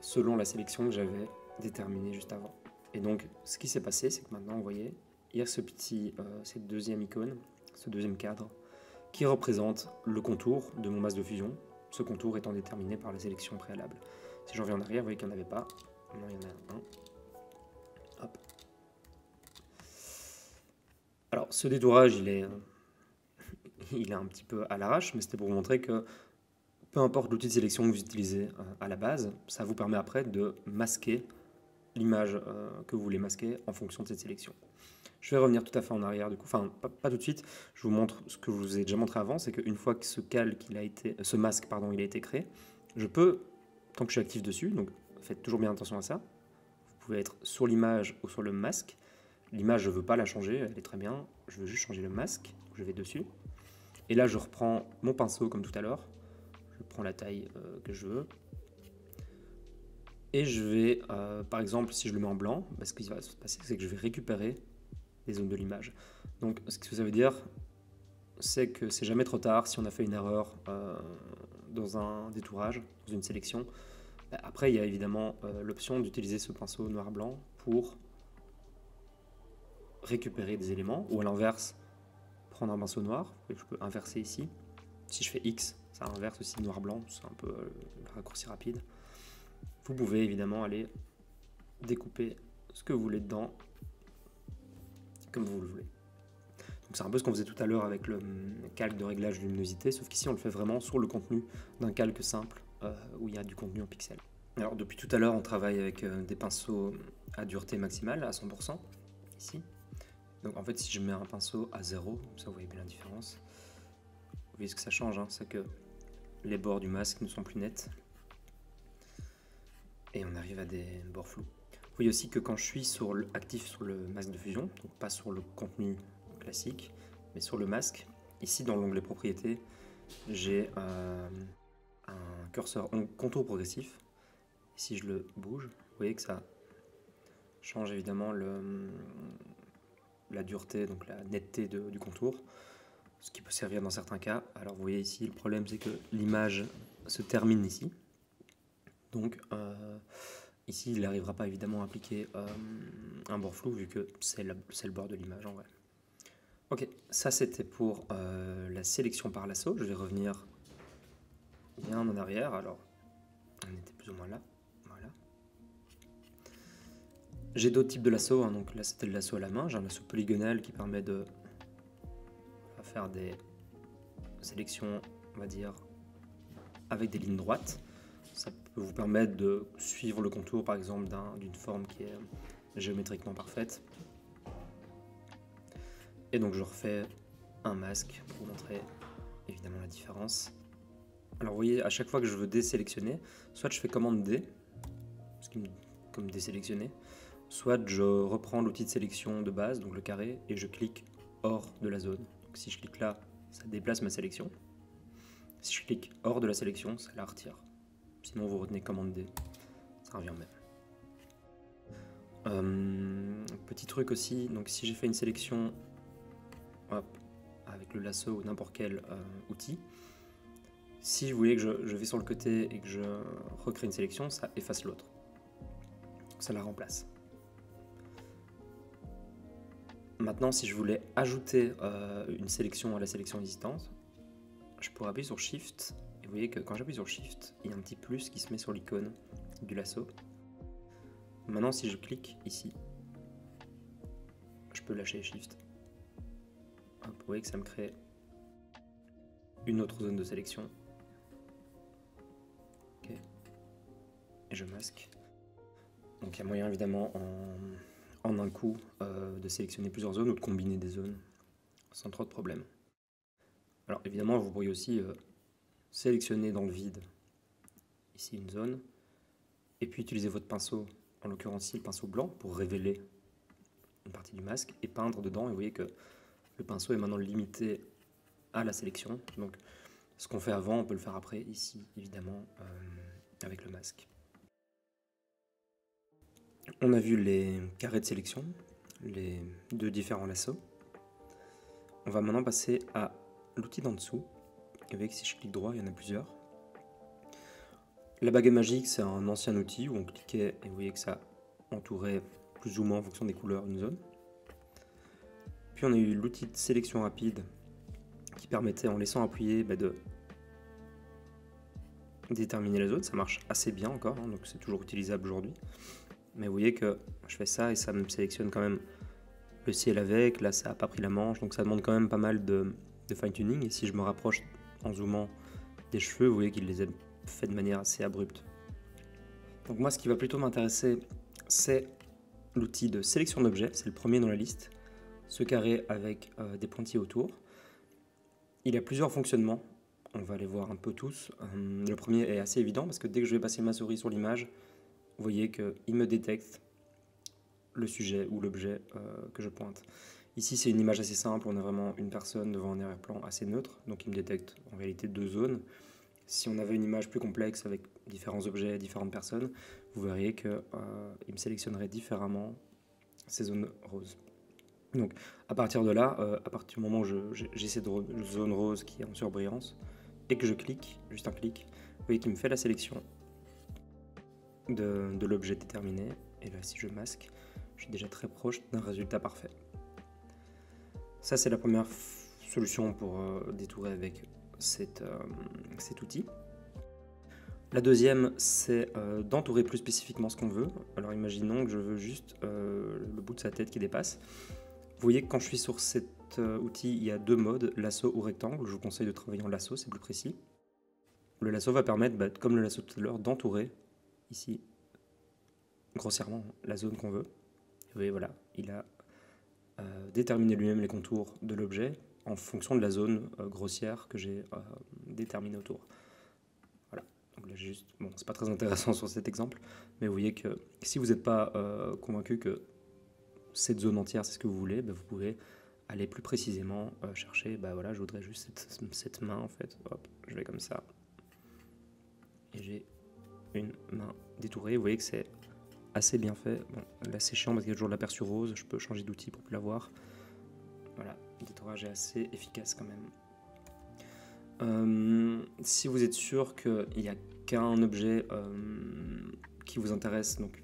selon la sélection que j'avais déterminée juste avant. Et donc, ce qui s'est passé, c'est que maintenant, vous voyez, il y a cette deuxième icône, ce deuxième cadre, qui représente le contour de mon masque de fusion, ce contour étant déterminé par la sélection préalable. Si je reviens en arrière, vous voyez qu'il n'y en avait pas. Maintenant, il y en a un. Hop. Alors, ce détourage, il est un petit peu à l'arrache, mais c'était pour vous montrer que peu importe l'outil de sélection que vous utilisez à la base, ça vous permet après de masquer l'image que vous voulez masquer en fonction de cette sélection. Je vais revenir tout à fait en arrière, du coup, enfin pas tout de suite, je vous montre ce que je vous ai déjà montré avant, c'est qu'une fois que ce masque il a été créé, je peux, tant que je suis actif dessus, donc faites toujours bien attention à ça, vous pouvez être sur l'image ou sur le masque. L'image, je ne veux pas la changer, elle est très bien, je veux juste changer le masque, je vais dessus. Et là, je reprends mon pinceau comme tout à l'heure, je prends la taille que je veux. Et je vais, par exemple, si je le mets en blanc, ce qui va se passer, c'est que je vais récupérer les zones de l'image. Donc, ce que ça veut dire, c'est que c'est jamais trop tard si on a fait une erreur dans un détourage, dans une sélection. Après, il y a évidemment l'option d'utiliser ce pinceau noir-blanc pour récupérer des éléments, ou à l'inverse, prendre un pinceau noir, et je peux inverser ici. Si je fais X, ça inverse aussi noir-blanc, c'est un peu le raccourci rapide. Vous pouvez évidemment aller découper ce que vous voulez dedans, comme vous le voulez. Donc c'est un peu ce qu'on faisait tout à l'heure avec le calque de réglage de luminosité, sauf qu'ici on le fait vraiment sur le contenu d'un calque simple où il y a du contenu en pixels. Alors depuis tout à l'heure on travaille avec des pinceaux à dureté maximale à 100%, ici. Donc en fait si je mets un pinceau à 0, ça vous voyez bien la différence. Vous voyez ce que ça change, hein, c'est que les bords du masque ne sont plus nets. Et on arrive à des bords flous. Vous voyez aussi que quand je suis actif sur le masque de fusion, donc pas sur le contenu classique, mais sur le masque, ici dans l'onglet propriétés, j'ai un curseur contour progressif. Et si je le bouge, vous voyez que ça change évidemment la dureté, donc la netteté du contour, ce qui peut servir dans certains cas. Alors vous voyez ici, le problème c'est que l'image se termine ici. Donc ici, il n'arrivera pas évidemment à appliquer un bord flou vu que c'est le bord de l'image en vrai. Ok, ça c'était pour la sélection par lasso. Je vais revenir bien en arrière. Alors, on était plus ou moins là. Voilà. J'ai d'autres types de lasso. Hein, donc là, c'était le lasso à la main. J'ai un lasso polygonal qui permet de faire des sélections, on va dire, avec des lignes droites. Ça peut vous permettre de suivre le contour, par exemple, d'une forme qui est géométriquement parfaite. Et donc, je refais un masque pour vous montrer évidemment la différence. Alors vous voyez, à chaque fois que je veux désélectionner, soit je fais commande D, ce qui me comme désélectionner, soit je reprends l'outil de sélection de base, donc le carré, et je clique hors de la zone. Donc si je clique là, ça déplace ma sélection. Si je clique hors de la sélection, ça la retire. Sinon vous retenez commande D, ça revient même. Petit truc aussi, donc si j'ai fait une sélection hop, avec le lasso ou n'importe quel outil, si vous voulez que je vais sur le côté et que je recrée une sélection, ça efface l'autre. Ça la remplace. Maintenant, si je voulais ajouter une sélection à la sélection existante, je pourrais appuyer sur Shift. Et vous voyez que quand j'appuie sur Shift, il y a un petit plus qui se met sur l'icône du lasso. Maintenant, si je clique ici, je peux lâcher Shift. Hop, vous voyez que ça me crée une autre zone de sélection. Ok. Et je masque. Donc il y a moyen évidemment en un coup de sélectionner plusieurs zones ou de combiner des zones sans trop de problèmes. Alors évidemment vous pourriez aussi sélectionner dans le vide ici une zone et puis utiliser votre pinceau, en l'occurrence ici le pinceau blanc pour révéler une partie du masque et peindre dedans, et vous voyez que le pinceau est maintenant limité à la sélection. Donc ce qu'on fait avant on peut le faire après ici évidemment avec le masque. On a vu les carrés de sélection, les deux différents lassos. On va maintenant passer à l'outil d'en dessous. Avec, si je clique droit, il y en a plusieurs. La baguette magique, c'est un ancien outil où on cliquait et vous voyez que ça entourait plus ou moins en fonction des couleurs une zone. Puis on a eu l'outil de sélection rapide qui permettait, en laissant appuyer, de déterminer la zone. Ça marche assez bien encore, hein, donc c'est toujours utilisable aujourd'hui. Mais vous voyez que je fais ça et ça me sélectionne quand même le ciel avec. Là, ça n'a pas pris la manche, donc ça demande quand même pas mal de fine-tuning. Et si je me rapproche en zoomant des cheveux, vous voyez qu'il les a fait de manière assez abrupte. Donc moi, ce qui va plutôt m'intéresser, c'est l'outil de sélection d'objets. C'est le premier dans la liste. Ce carré avec des pointillés autour. Il y a plusieurs fonctionnements. On va les voir un peu tous. Le premier est assez évident parce que dès que je vais passer ma souris sur l'image, vous voyez qu'il me détecte le sujet ou l'objet que je pointe. Ici, c'est une image assez simple. On a vraiment une personne devant un arrière-plan assez neutre. Donc, il me détecte en réalité deux zones. Si on avait une image plus complexe avec différents objets, différentes personnes, vous verriez qu'il me sélectionnerait différemment ces zones roses. Donc, à partir de là, à partir du moment où j'ai cette zone rose qui est en surbrillance, et que je clique, juste un clic, vous voyez qu'il me fait la sélection de l'objet déterminé. Et là, si je masque, je suis déjà très proche d'un résultat parfait. Ça, c'est la première solution pour détourer avec cet outil. La deuxième, c'est d'entourer plus spécifiquement ce qu'on veut. Alors, imaginons que je veux juste le bout de sa tête qui dépasse. Vous voyez que quand je suis sur cet outil, il y a deux modes, lasso ou rectangle. Je vous conseille de travailler en lasso, c'est plus précis. Le lasso va permettre, comme le lasso tout à l'heure, d'entourer ici grossièrement la zone qu'on veut. Vous voyez, voilà, il a déterminé lui-même les contours de l'objet en fonction de la zone grossière que j'ai déterminée autour. Voilà, donc là juste, bon, c'est pas très intéressant sur cet exemple, mais vous voyez que si vous n'êtes pas convaincu que cette zone entière c'est ce que vous voulez, vous pouvez aller plus précisément chercher, voilà, je voudrais juste cette main en fait, hop, je vais comme ça, et j'ai une main détourée. Vous voyez que c'est assez bien fait. Bon, là c'est chiant parce qu'il y a toujours l'aperçu rose, je peux changer d'outil pour plus l'avoir. Voilà, le détourage est assez efficace quand même. Si vous êtes sûr qu'il n'y a qu'un objet qui vous intéresse, donc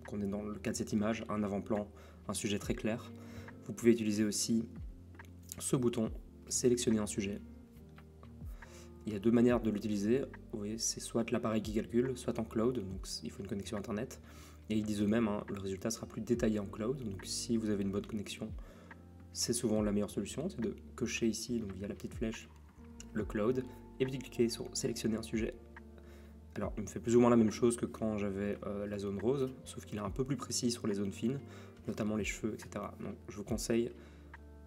qu'on est dans le cas de cette image, un avant-plan, un sujet très clair, vous pouvez utiliser aussi ce bouton, sélectionner un sujet. Il y a deux manières de l'utiliser. Vous voyez, c'est soit l'appareil qui calcule, soit en cloud, donc il faut une connexion internet. Et ils disent eux-mêmes, hein, le résultat sera plus détaillé en cloud. Donc si vous avez une bonne connexion, c'est souvent la meilleure solution, c'est de cocher ici, donc via la petite flèche, le cloud, et puis cliquer sur sélectionner un sujet. Alors il me fait plus ou moins la même chose que quand j'avais la zone rose, sauf qu'il est un peu plus précis sur les zones fines, notamment les cheveux, etc. Donc je vous conseille,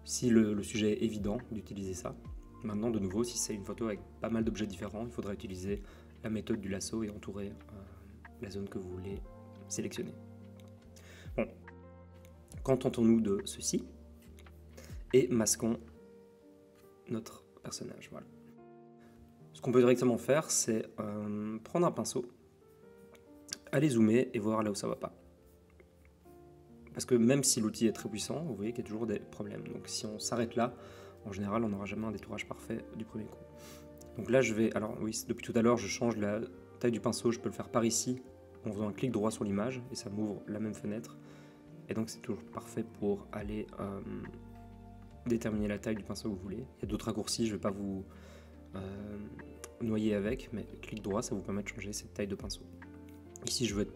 si le sujet est évident, d'utiliser ça. Maintenant, de nouveau, si c'est une photo avec pas mal d'objets différents, il faudra utiliser la méthode du lasso et entourer la zone que vous voulez sélectionner. Bon, contentons-nous de ceci et masquons notre personnage. Voilà. Ce qu'on peut directement faire, c'est prendre un pinceau, aller zoomer et voir là où ça va pas. Parce que même si l'outil est très puissant, vous voyez qu'il y a toujours des problèmes. Donc si on s'arrête là, en général, on n'aura jamais un détourage parfait du premier coup. Donc là, je vais... Alors oui, depuis tout à l'heure, je change la taille du pinceau. Je peux le faire par ici, en faisant un clic droit sur l'image, et ça m'ouvre la même fenêtre. Et donc c'est toujours parfait pour aller déterminer la taille du pinceau que vous voulez. Il y a d'autres raccourcis, je ne vais pas vous noyer avec, mais clic droit, ça vous permet de changer cette taille de pinceau. Ici, je veux être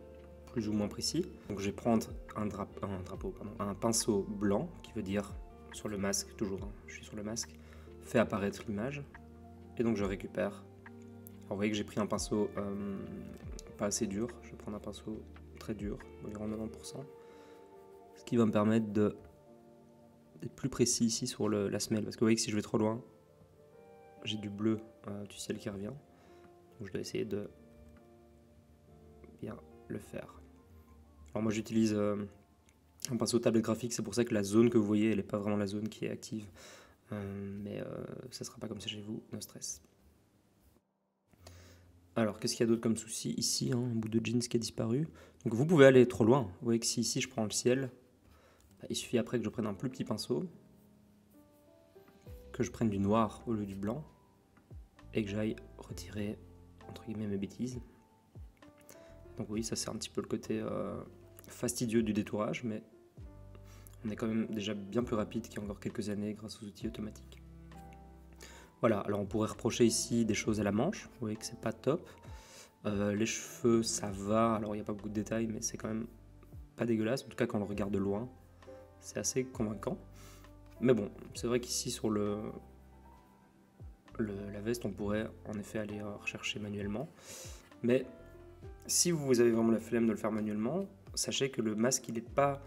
plus ou moins précis. Donc je vais prendre un pinceau blanc, qui veut dire sur le masque, toujours, hein, je suis sur le masque, fait apparaître l'image, et donc je récupère. Alors vous voyez que j'ai pris un pinceau pas assez dur, je vais prendre un pinceau très dur, environ 90%, ce qui va me permettre d'être plus précis ici sur la semelle, parce que vous voyez que si je vais trop loin, j'ai du bleu du ciel qui revient, donc je dois essayer de bien le faire. Alors moi j'utilise un pinceau tablette graphique, c'est pour ça que la zone que vous voyez, elle n'est pas vraiment la zone qui est active. Mais ça ne sera pas comme ça chez vous, no stress. Alors qu'est-ce qu'il y a d'autre comme souci ici, hein, un bout de jeans qui a disparu. Donc vous pouvez aller trop loin. Vous voyez que si ici je prends le ciel, bah, il suffit après que je prenne un plus petit pinceau, que je prenne du noir au lieu du blanc, et que j'aille retirer entre guillemets mes bêtises. Donc oui, ça c'est un petit peu le côté fastidieux du détourage, mais on est quand même déjà bien plus rapide qu'il y a encore quelques années grâce aux outils automatiques. Voilà, alors on pourrait reprocher ici des choses à la manche, vous voyez que c'est pas top. Les cheveux, ça va, alors il n'y a pas beaucoup de détails, mais c'est quand même pas dégueulasse, en tout cas quand on le regarde de loin, c'est assez convaincant. Mais bon, c'est vrai qu'ici sur la veste, on pourrait en effet aller rechercher manuellement. Mais si vous avez vraiment la flemme de le faire manuellement, sachez que le masque il n'est pas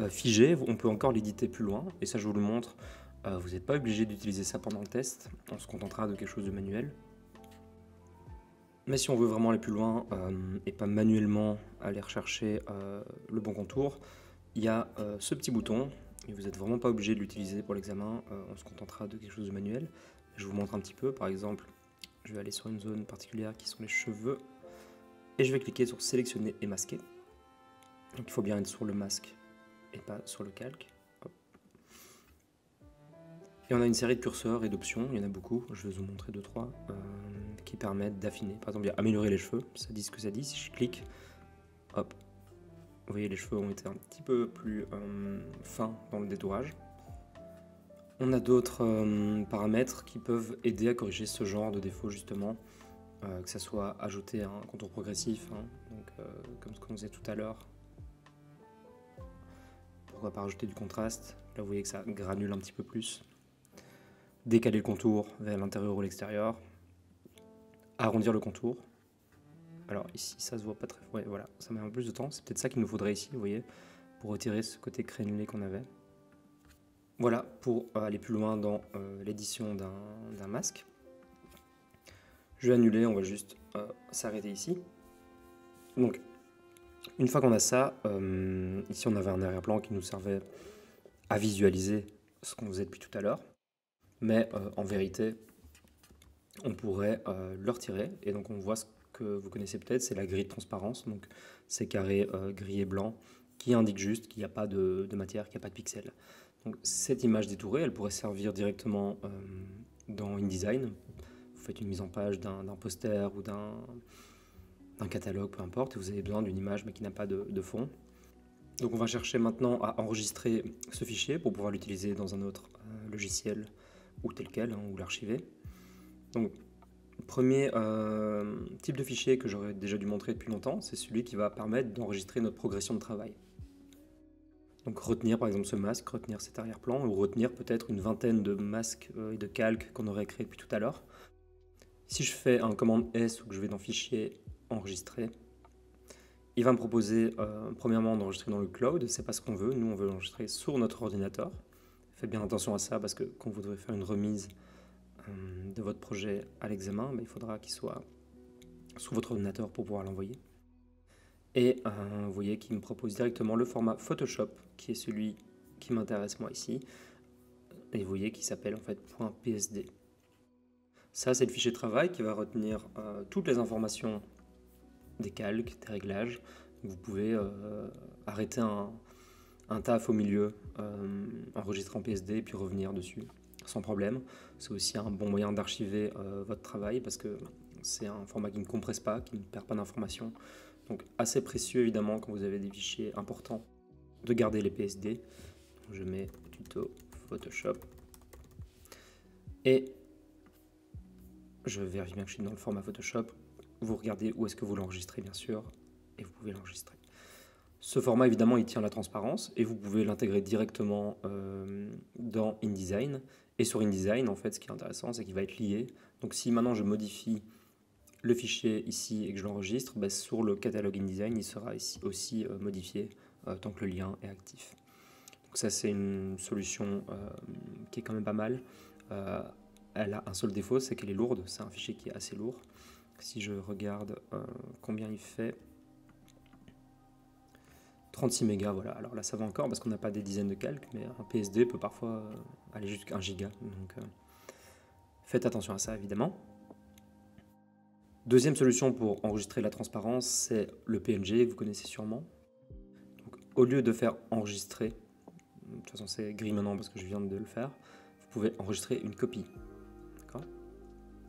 figé, on peut encore l'éditer plus loin, et ça je vous le montre. Vous n'êtes pas obligé d'utiliser ça pendant le test, on se contentera de quelque chose de manuel. Mais si on veut vraiment aller plus loin et pas manuellement aller rechercher le bon contour, il y a ce petit bouton, et vous n'êtes vraiment pas obligé de l'utiliser pour l'examen, on se contentera de quelque chose de manuel. Je vous montre un petit peu, par exemple, je vais aller sur une zone particulière qui sont les cheveux, et je vais cliquer sur sélectionner et masquer. Donc il faut bien être sur le masque et pas sur le calque. Hop. Et on a une série de curseurs et d'options, il y en a beaucoup, je vais vous montrer 2-3, qui permettent d'affiner. Par exemple, il y a améliorer les cheveux, ça dit ce que ça dit, si je clique, hop, vous voyez les cheveux ont été un petit peu plus fins dans le détourage. On a d'autres paramètres qui peuvent aider à corriger ce genre de défaut justement, que ça soit ajouter un contour progressif, hein, donc, comme ce qu'on faisait tout à l'heure. Pourquoi pas rajouter du contraste, là vous voyez que ça granule un petit peu plus. Décaler le contour vers l'intérieur ou l'extérieur. Arrondir le contour. Alors ici ça se voit pas très... Ouais, voilà, ça met un peu plus de temps, c'est peut-être ça qu'il nous faudrait ici, vous voyez, pour retirer ce côté crénelé qu'on avait. Voilà, pour aller plus loin dans l'édition d'un masque. Je vais annuler, on va juste s'arrêter ici. Donc, une fois qu'on a ça, ici on avait un arrière-plan qui nous servait à visualiser ce qu'on faisait depuis tout à l'heure. Mais en vérité, on pourrait le retirer. Et donc on voit ce que vous connaissez peut-être, c'est la grille de transparence. Donc ces carrés gris et blanc qui indiquent juste qu'il n'y a pas de matière, qu'il n'y a pas de pixels. Donc cette image détourée, elle pourrait servir directement dans InDesign. Vous faites une mise en page d'un poster ou d'un catalogue, peu importe, et vous avez besoin d'une image mais qui n'a pas de fond. Donc on va chercher maintenant à enregistrer ce fichier pour pouvoir l'utiliser dans un autre logiciel ou tel quel, hein, ou l'archiver. Donc le premier type de fichier que j'aurais déjà dû montrer depuis longtemps, c'est celui qui va permettre d'enregistrer notre progression de travail. Donc retenir par exemple ce masque, retenir cet arrière-plan, ou retenir peut-être une vingtaine de masques et de calques qu'on aurait créés depuis tout à l'heure. Si je fais un commande S ou que je vais dans Fichier, Enregistrer, il va me proposer premièrement d'enregistrer dans le cloud, c'est pas ce qu'on veut, nous on veut l'enregistrer sur notre ordinateur. Faites bien attention à ça parce que quand vous devrez faire une remise de votre projet à l'examen, il faudra qu'il soit sur votre ordinateur pour pouvoir l'envoyer. Et vous voyez qu'il me propose directement le format Photoshop, qui est celui qui m'intéresse moi ici. Et vous voyez qu'il s'appelle en fait .psd. Ça, c'est le fichier de travail qui va retenir toutes les informations des calques, des réglages. Vous pouvez arrêter un taf au milieu, enregistrer en PSD et puis revenir dessus sans problème. C'est aussi un bon moyen d'archiver votre travail parce que c'est un format qui ne compresse pas, qui ne perd pas d'informations. Donc assez précieux évidemment quand vous avez des fichiers importants de garder les PSD. Donc, je mets tuto Photoshop et je vérifie bien que je suis dans le format Photoshop. Vous regardez où est-ce que vous l'enregistrez bien sûr et vous pouvez l'enregistrer. Ce format évidemment il tient la transparence et vous pouvez l'intégrer directement dans InDesign. Et sur InDesign en fait ce qui est intéressant c'est qu'il va être lié. Donc si maintenant je modifie le fichier ici et que je l'enregistre, sur le catalogue InDesign il sera ici aussi modifié tant que le lien est actif. Donc ça c'est une solution qui est quand même pas mal. Elle a un seul défaut, c'est qu'elle est lourde, c'est un fichier qui est assez lourd. Si je regarde combien il fait, 36 mégas, voilà. Alors là ça va encore parce qu'on n'a pas des dizaines de calques, mais un PSD peut parfois aller jusqu'à 1 giga. Donc faites attention à ça évidemment. Deuxième solution pour enregistrer la transparence, c'est le PNG, vous connaissez sûrement. Donc, au lieu de faire enregistrer, de toute façon c'est gris maintenant parce que je viens de le faire, vous pouvez enregistrer une copie.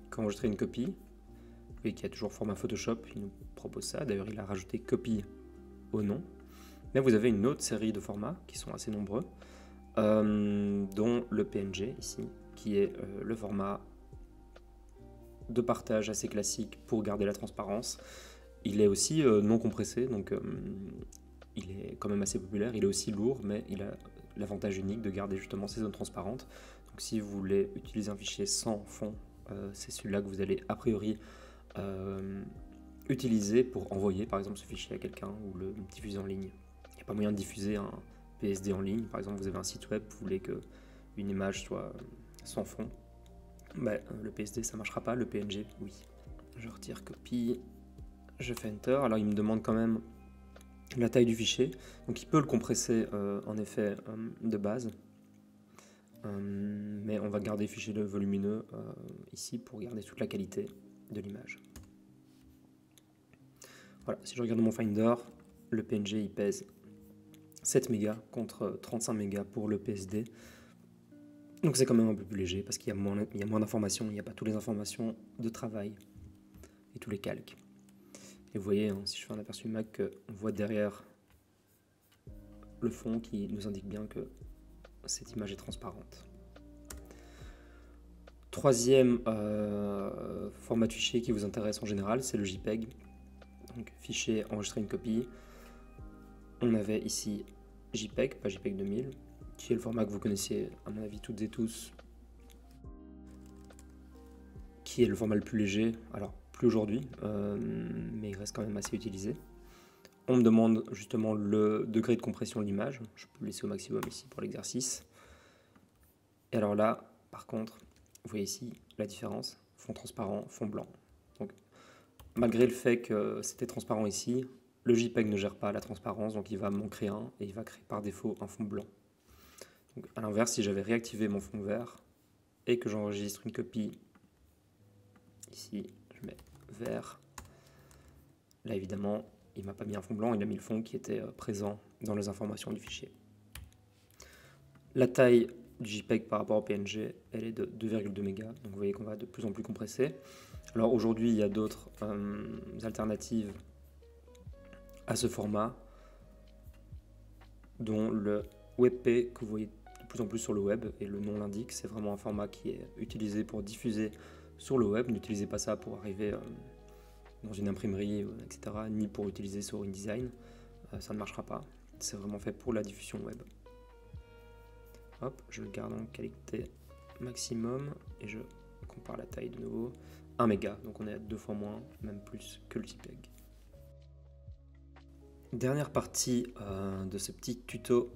Quand enregistrer une copie, vous voyez qu'il y a toujours format Photoshop, il nous propose ça, d'ailleurs il a rajouté copie au nom. Mais vous avez une autre série de formats qui sont assez nombreux, dont le PNG ici, qui est le format de partage assez classique pour garder la transparence. Il est aussi non compressé, donc il est quand même assez populaire. Il est aussi lourd, mais il a l'avantage unique de garder justement ces zones transparentes. Donc si vous voulez utiliser un fichier sans fond, c'est celui-là que vous allez a priori utiliser pour envoyer par exemple ce fichier à quelqu'un ou le diffuser en ligne. Il n'y a pas moyen de diffuser un PSD en ligne. Par exemple, vous avez un site web, vous voulez qu'une image soit sans fond. Le PSD ça marchera pas, le PNG oui. Je retire copie, je fais Enter. Alors il me demande quand même la taille du fichier, donc il peut le compresser en effet de base, mais on va garder le fichier volumineux ici pour garder toute la qualité de l'image. Voilà, si je regarde mon Finder, le PNG il pèse 7 mégas contre 35 mégas pour le PSD. Donc c'est quand même un peu plus léger parce qu'il y a moins d'informations, il n'y a pas toutes les informations de travail et tous les calques. Et vous voyez, si je fais un aperçu Mac, on voit derrière le fond qui nous indique bien que cette image est transparente. Troisième format de fichier qui vous intéresse en général, c'est le JPEG. Donc fichier, enregistrer une copie. On avait ici JPEG, pas JPEG 2000. Qui est le format que vous connaissez à mon avis toutes et tous, qui est le format le plus léger, alors plus aujourd'hui, mais il reste quand même assez utilisé. On me demande justement le degré de compression de l'image, je peux le laisser au maximum ici pour l'exercice. Et alors là, par contre, vous voyez ici la différence, fond transparent, fond blanc. Donc, malgré le fait que c'était transparent ici, le JPEG ne gère pas la transparence, donc il va m'en créer un et il va créer par défaut un fond blanc. Donc, à l'inverse, si j'avais réactivé mon fond vert et que j'enregistre une copie, ici je mets vert, là évidemment il m'a pas mis un fond blanc, il a mis le fond qui était présent dans les informations du fichier. La taille du JPEG par rapport au PNG, elle est de 2,2 mégas, donc vous voyez qu'on va de plus en plus compresser. Alors aujourd'hui il y a d'autres alternatives à ce format, dont le WebP que vous voyez de plus en plus sur le web, et le nom l'indique, c'est vraiment un format qui est utilisé pour diffuser sur le web. N'utilisez pas ça pour arriver dans une imprimerie, etc., ni pour utiliser sur InDesign, ça ne marchera pas. C'est vraiment fait pour la diffusion web. Hop, je le garde en qualité maximum et je compare la taille de nouveau. 1 méga, donc on est à 2 fois moins, même plus que le JPEG. Dernière partie de ce petit tuto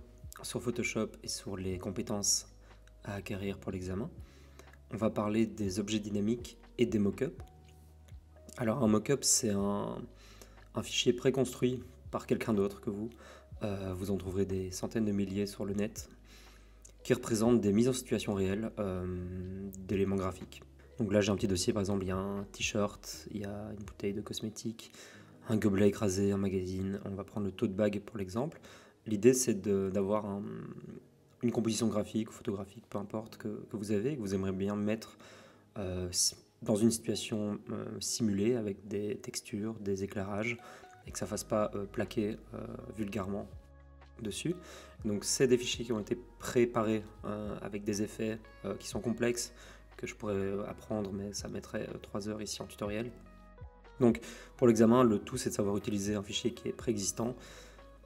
sur Photoshop et sur les compétences à acquérir pour l'examen. on va parler des objets dynamiques et des mock-ups. Alors un mock-up, c'est un fichier préconstruit par quelqu'un d'autre que vous. Vous en trouverez des centaines de milliers sur le net, qui représentent des mises en situation réelles d'éléments graphiques. Donc là j'ai un petit dossier, par exemple il y a un t-shirt, il y a une bouteille de cosmétiques, un gobelet écrasé, un magazine. On va prendre le tote bag pour l'exemple. L'idée c'est d'avoir une composition graphique ou photographique, peu importe, que vous avez, que vous aimeriez bien mettre dans une situation simulée avec des textures, des éclairages, et que ça ne fasse pas plaquer vulgairement dessus. Donc c'est des fichiers qui ont été préparés avec des effets qui sont complexes, que je pourrais apprendre, mais ça mettrait 3 heures ici en tutoriel. Donc pour l'examen, le tout c'est de savoir utiliser un fichier qui est préexistant.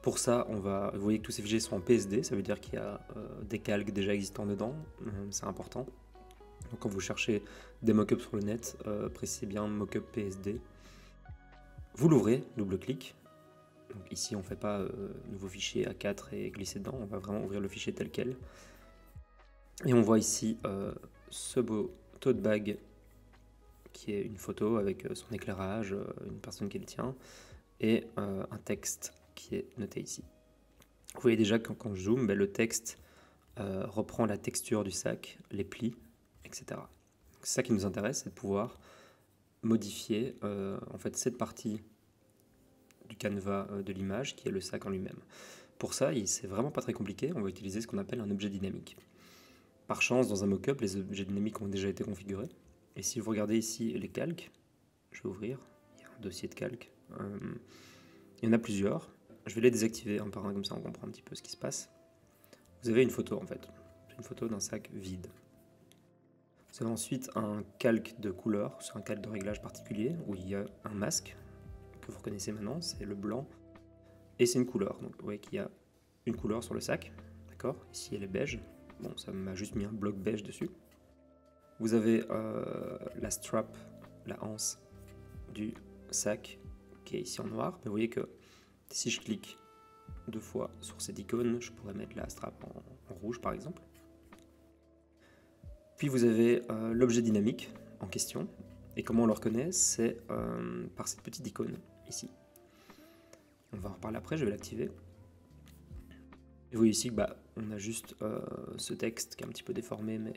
Pour ça, vous voyez que tous ces fichiers sont en PSD, ça veut dire qu'il y a des calques déjà existants dedans, c'est important. Donc quand vous cherchez des mockups sur le net, précisez bien mockup PSD. Vous l'ouvrez, double-clic. Donc ici on ne fait pas nouveau fichier A4 et glisser dedans, on va vraiment ouvrir le fichier tel quel. Et on voit ici ce beau tote bag qui est une photo avec son éclairage, une personne qui le tient, et un texte qui est noté ici. Vous voyez déjà que quand je zoome, le texte reprend la texture du sac, les plis, etc. C'est ça qui nous intéresse, c'est de pouvoir modifier en fait cette partie du canevas de l'image qui est le sac en lui-même. Pour ça, c'est vraiment pas très compliqué, on va utiliser ce qu'on appelle un objet dynamique. Par chance, dans un mockup, les objets dynamiques ont déjà été configurés. Et si vous regardez ici les calques, je vais ouvrir, il y a un dossier de calques. Il y en a plusieurs. Je vais les désactiver un par un, comme ça on comprend un petit peu ce qui se passe. Vous avez une photo en fait, une photo d'un sac vide. Vous avez ensuite un calque de couleur, c'est un calque de réglage particulier, où il y a un masque, que vous reconnaissez maintenant, c'est le blanc, et c'est une couleur. Donc vous voyez qu'il y a une couleur sur le sac, d'accord. Ici elle est beige, bon ça m'a juste mis un bloc beige dessus. Vous avez la strap, la anse du sac, qui est ici en noir, mais vous voyez que si je clique 2 fois sur cette icône, je pourrais mettre la strap en rouge par exemple. Puis vous avez l'objet dynamique en question, et comment on le reconnaît, c'est par cette petite icône ici. On va en reparler après, je vais l'activer. Et vous voyez ici que on a juste ce texte qui est un petit peu déformé, mais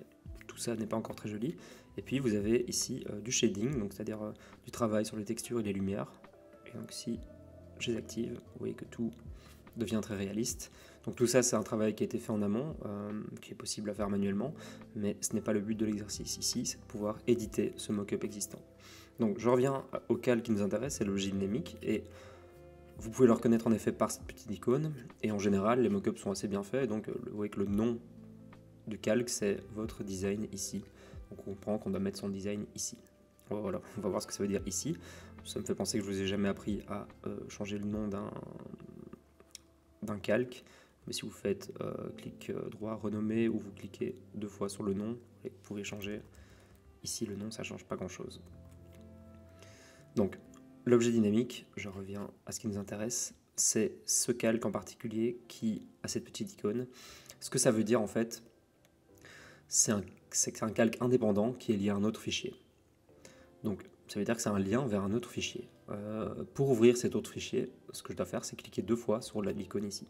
tout ça n'est pas encore très joli. Et puis vous avez ici du shading, donc c'est-à-dire du travail sur les textures et les lumières. Et donc si je les active, vous voyez que tout devient très réaliste. Donc tout ça c'est un travail qui a été fait en amont, qui est possible à faire manuellement, mais ce n'est pas le but de l'exercice ici, c'est de pouvoir éditer ce mock-up existant. Donc je reviens au calque qui nous intéresse, c'est l'objet dynamique, et vous pouvez le reconnaître en effet par cette petite icône, et en général les mock-ups sont assez bien faits, donc vous voyez que le nom du calque c'est votre design ici. Donc on comprend qu'on doit mettre son design ici. Voilà, on va voir ce que ça veut dire ici. Ça me fait penser que je vous ai jamais appris à changer le nom d'un calque, mais si vous faites clic droit renommer ou vous cliquez 2 fois sur le nom, vous pouvez changer ici le nom, ça change pas grand chose. Donc l'objet dynamique, je reviens à ce qui nous intéresse, c'est ce calque en particulier qui a cette petite icône. Ce que ça veut dire en fait, c'est un calque indépendant qui est lié à un autre fichier. Donc ça veut dire que c'est un lien vers un autre fichier. Pour ouvrir cet autre fichier, ce que je dois faire, c'est cliquer 2 fois sur l'icône ici.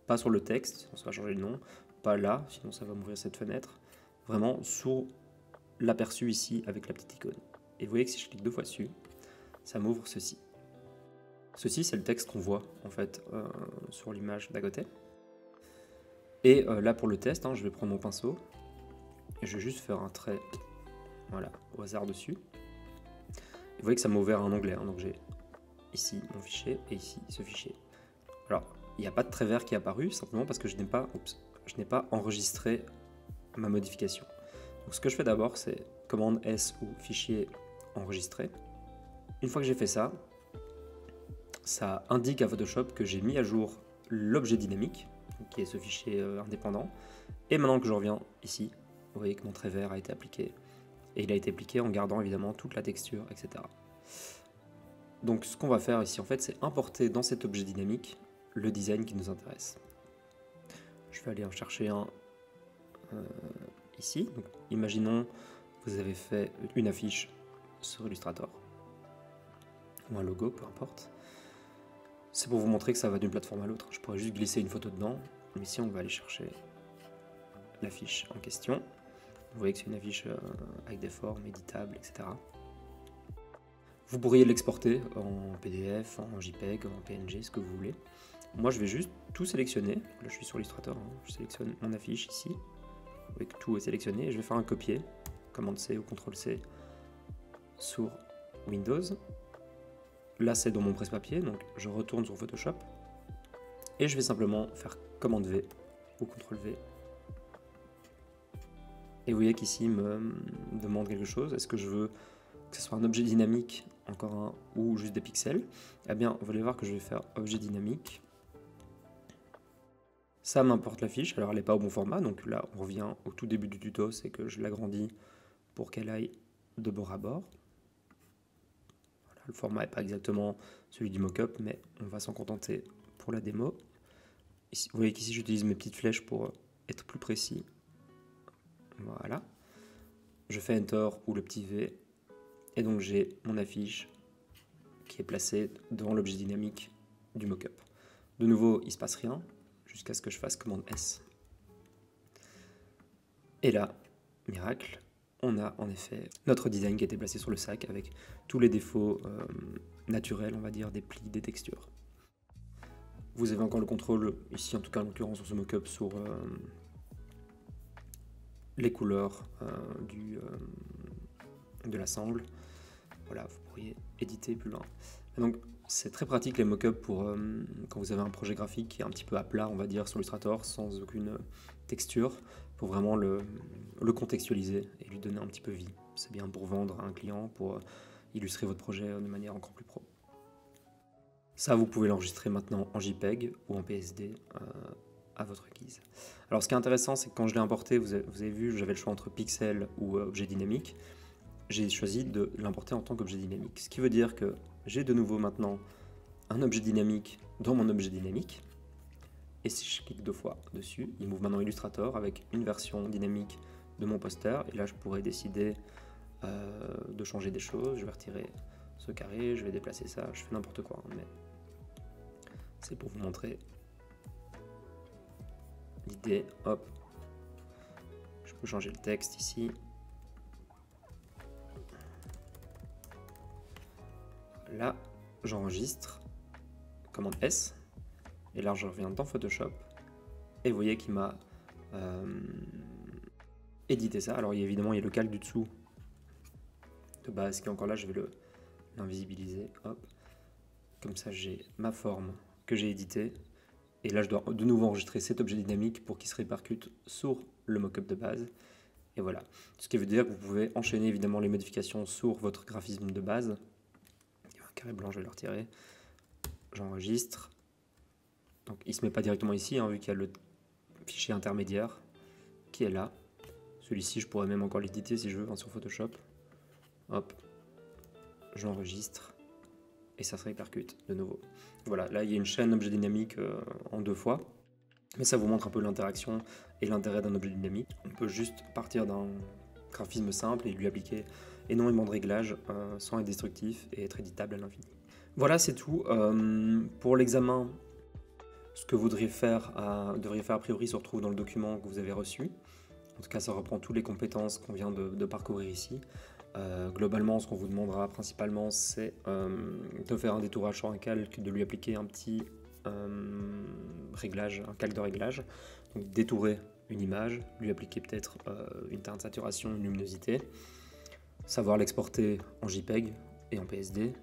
Pas sur le texte, sinon ça va changer le nom, pas là, sinon ça va m'ouvrir cette fenêtre. Vraiment sur l'aperçu ici avec la petite icône. Et vous voyez que si je clique 2 fois dessus, ça m'ouvre ceci. Ceci, c'est le texte qu'on voit en fait sur l'image d'à côté. Et là pour le test, je vais prendre mon pinceau et je vais juste faire un trait, voilà, au hasard dessus. Et vous voyez que ça m'a ouvert un onglet, donc j'ai ici mon fichier et ici ce fichier. Alors, il n'y a pas de trait vert qui est apparu, simplement parce que je n'ai pas enregistré ma modification. Donc ce que je fais d'abord, c'est commande S ou fichier enregistré. Une fois que j'ai fait ça, ça indique à Photoshop que j'ai mis à jour l'objet dynamique, qui est ce fichier indépendant. Et maintenant que je reviens ici, vous voyez que mon trait vert a été appliqué. Et il a été appliqué en gardant évidemment toute la texture, etc. Donc ce qu'on va faire ici, en fait, c'est importer dans cet objet dynamique le design qui nous intéresse. Je vais aller en chercher un ici. Donc, imaginons vous avez fait une affiche sur Illustrator, ou un logo, peu importe. C'est pour vous montrer que ça va d'une plateforme à l'autre. Je pourrais juste glisser une photo dedans, mais si on va aller chercher l'affiche en question, vous voyez que c'est une affiche avec des formes éditables, etc. Vous pourriez l'exporter en PDF, en JPEG, en PNG, ce que vous voulez. Moi, je vais juste tout sélectionner. Là, je suis sur Illustrator, hein. Je sélectionne mon affiche ici. Vous voyez que tout est sélectionné. Et je vais faire un copier, commande C ou CTRL C, sur Windows. Là, c'est dans mon presse-papier, donc je retourne sur Photoshop. Et je vais simplement faire commande V ou CTRL V. Et vous voyez qu'ici, il me demande quelque chose. Est-ce que je veux que ce soit un objet dynamique, encore un, ou juste des pixels? Eh bien, vous allez voir que je vais faire objet dynamique. Ça m'importe la fiche, alors elle n'est pas au bon format, donc là on revient au tout début du tuto, c'est que je l'agrandis pour qu'elle aille de bord à bord. Voilà, le format n'est pas exactement celui du mockup, mais on va s'en contenter pour la démo. Ici, vous voyez qu'ici j'utilise mes petites flèches pour être plus précis. Voilà. Je fais Enter ou le petit V, et donc j'ai mon affiche qui est placée devant l'objet dynamique du mockup. De nouveau, il ne se passe rien, jusqu'à ce que je fasse commande S. Et là, miracle, on a en effet notre design qui a été placé sur le sac avec tous les défauts naturels, on va dire, des plis, des textures. Vous avez encore le contrôle, ici en tout cas en l'occurrence sur ce mockup, sur les couleurs de la sangle. Voilà, vous pourriez éditer plus loin. Et donc, c'est très pratique les mockups pour quand vous avez un projet graphique qui est un petit peu à plat, on va dire, sur Illustrator, sans aucune texture, pour vraiment le contextualiser et lui donner un petit peu vie. C'est bien pour vendre à un client, pour illustrer votre projet de manière encore plus pro. Ça, vous pouvez l'enregistrer maintenant en JPEG ou en PSD à votre guise. Alors, ce qui est intéressant, c'est que quand je l'ai importé, vous avez vu, j'avais le choix entre pixel ou objet dynamique. J'ai choisi de l'importer en tant qu'objet dynamique. Ce qui veut dire que j'ai de nouveau maintenant un objet dynamique dans mon objet dynamique. Et si je clique 2 fois dessus, il m'ouvre maintenant Illustrator avec une version dynamique de mon poster. Et là, je pourrais décider de changer des choses. Je vais retirer ce carré, je vais déplacer ça, je fais n'importe quoi. Mais c'est pour vous montrer l'idée. Hop, je peux changer le texte ici. Là, j'enregistre, commande S, et là je reviens dans Photoshop, et vous voyez qu'il m'a édité ça. Alors évidemment, il y a le calque du dessous de base qui est encore là, je vais l'invisibiliser, hop. Comme ça, j'ai ma forme que j'ai éditée, et là je dois de nouveau enregistrer cet objet dynamique pour qu'il se répercute sur le mockup de base. Et voilà, ce qui veut dire que vous pouvez enchaîner évidemment les modifications sur votre graphisme de base. Carré blanc, je vais le retirer. J'enregistre. Donc il ne se met pas directement ici, hein, vu qu'il y a le fichier intermédiaire qui est là. Celui-ci, je pourrais même encore l'éditer si je veux, hein, sur Photoshop. Hop, j'enregistre et ça se répercute de nouveau. Voilà, là il y a une chaîne objet dynamique en 2 fois. Mais ça vous montre un peu l'interaction et l'intérêt d'un objet dynamique. On peut juste partir d'un graphisme simple et lui appliquer énormément de réglages sans être destructif et être éditable à l'infini. Voilà, c'est tout. Pour l'examen, ce que vous devriez faire a priori se retrouve dans le document que vous avez reçu. En tout cas, ça reprend toutes les compétences qu'on vient de parcourir ici. Globalement, ce qu'on vous demandera principalement, c'est de faire un détourage sur un calque, de lui appliquer un petit réglage, un calque de réglage. Donc détourer une image, lui appliquer peut-être une teinte de saturation, une luminosité, savoir l'exporter en JPEG et en PSD,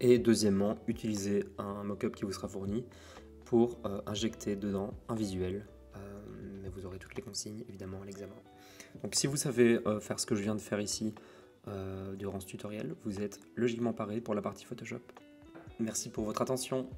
et deuxièmement, utiliser un mockup qui vous sera fourni pour injecter dedans un visuel, mais vous aurez toutes les consignes évidemment à l'examen. Donc si vous savez faire ce que je viens de faire ici durant ce tutoriel, vous êtes logiquement paré pour la partie Photoshop. Merci pour votre attention.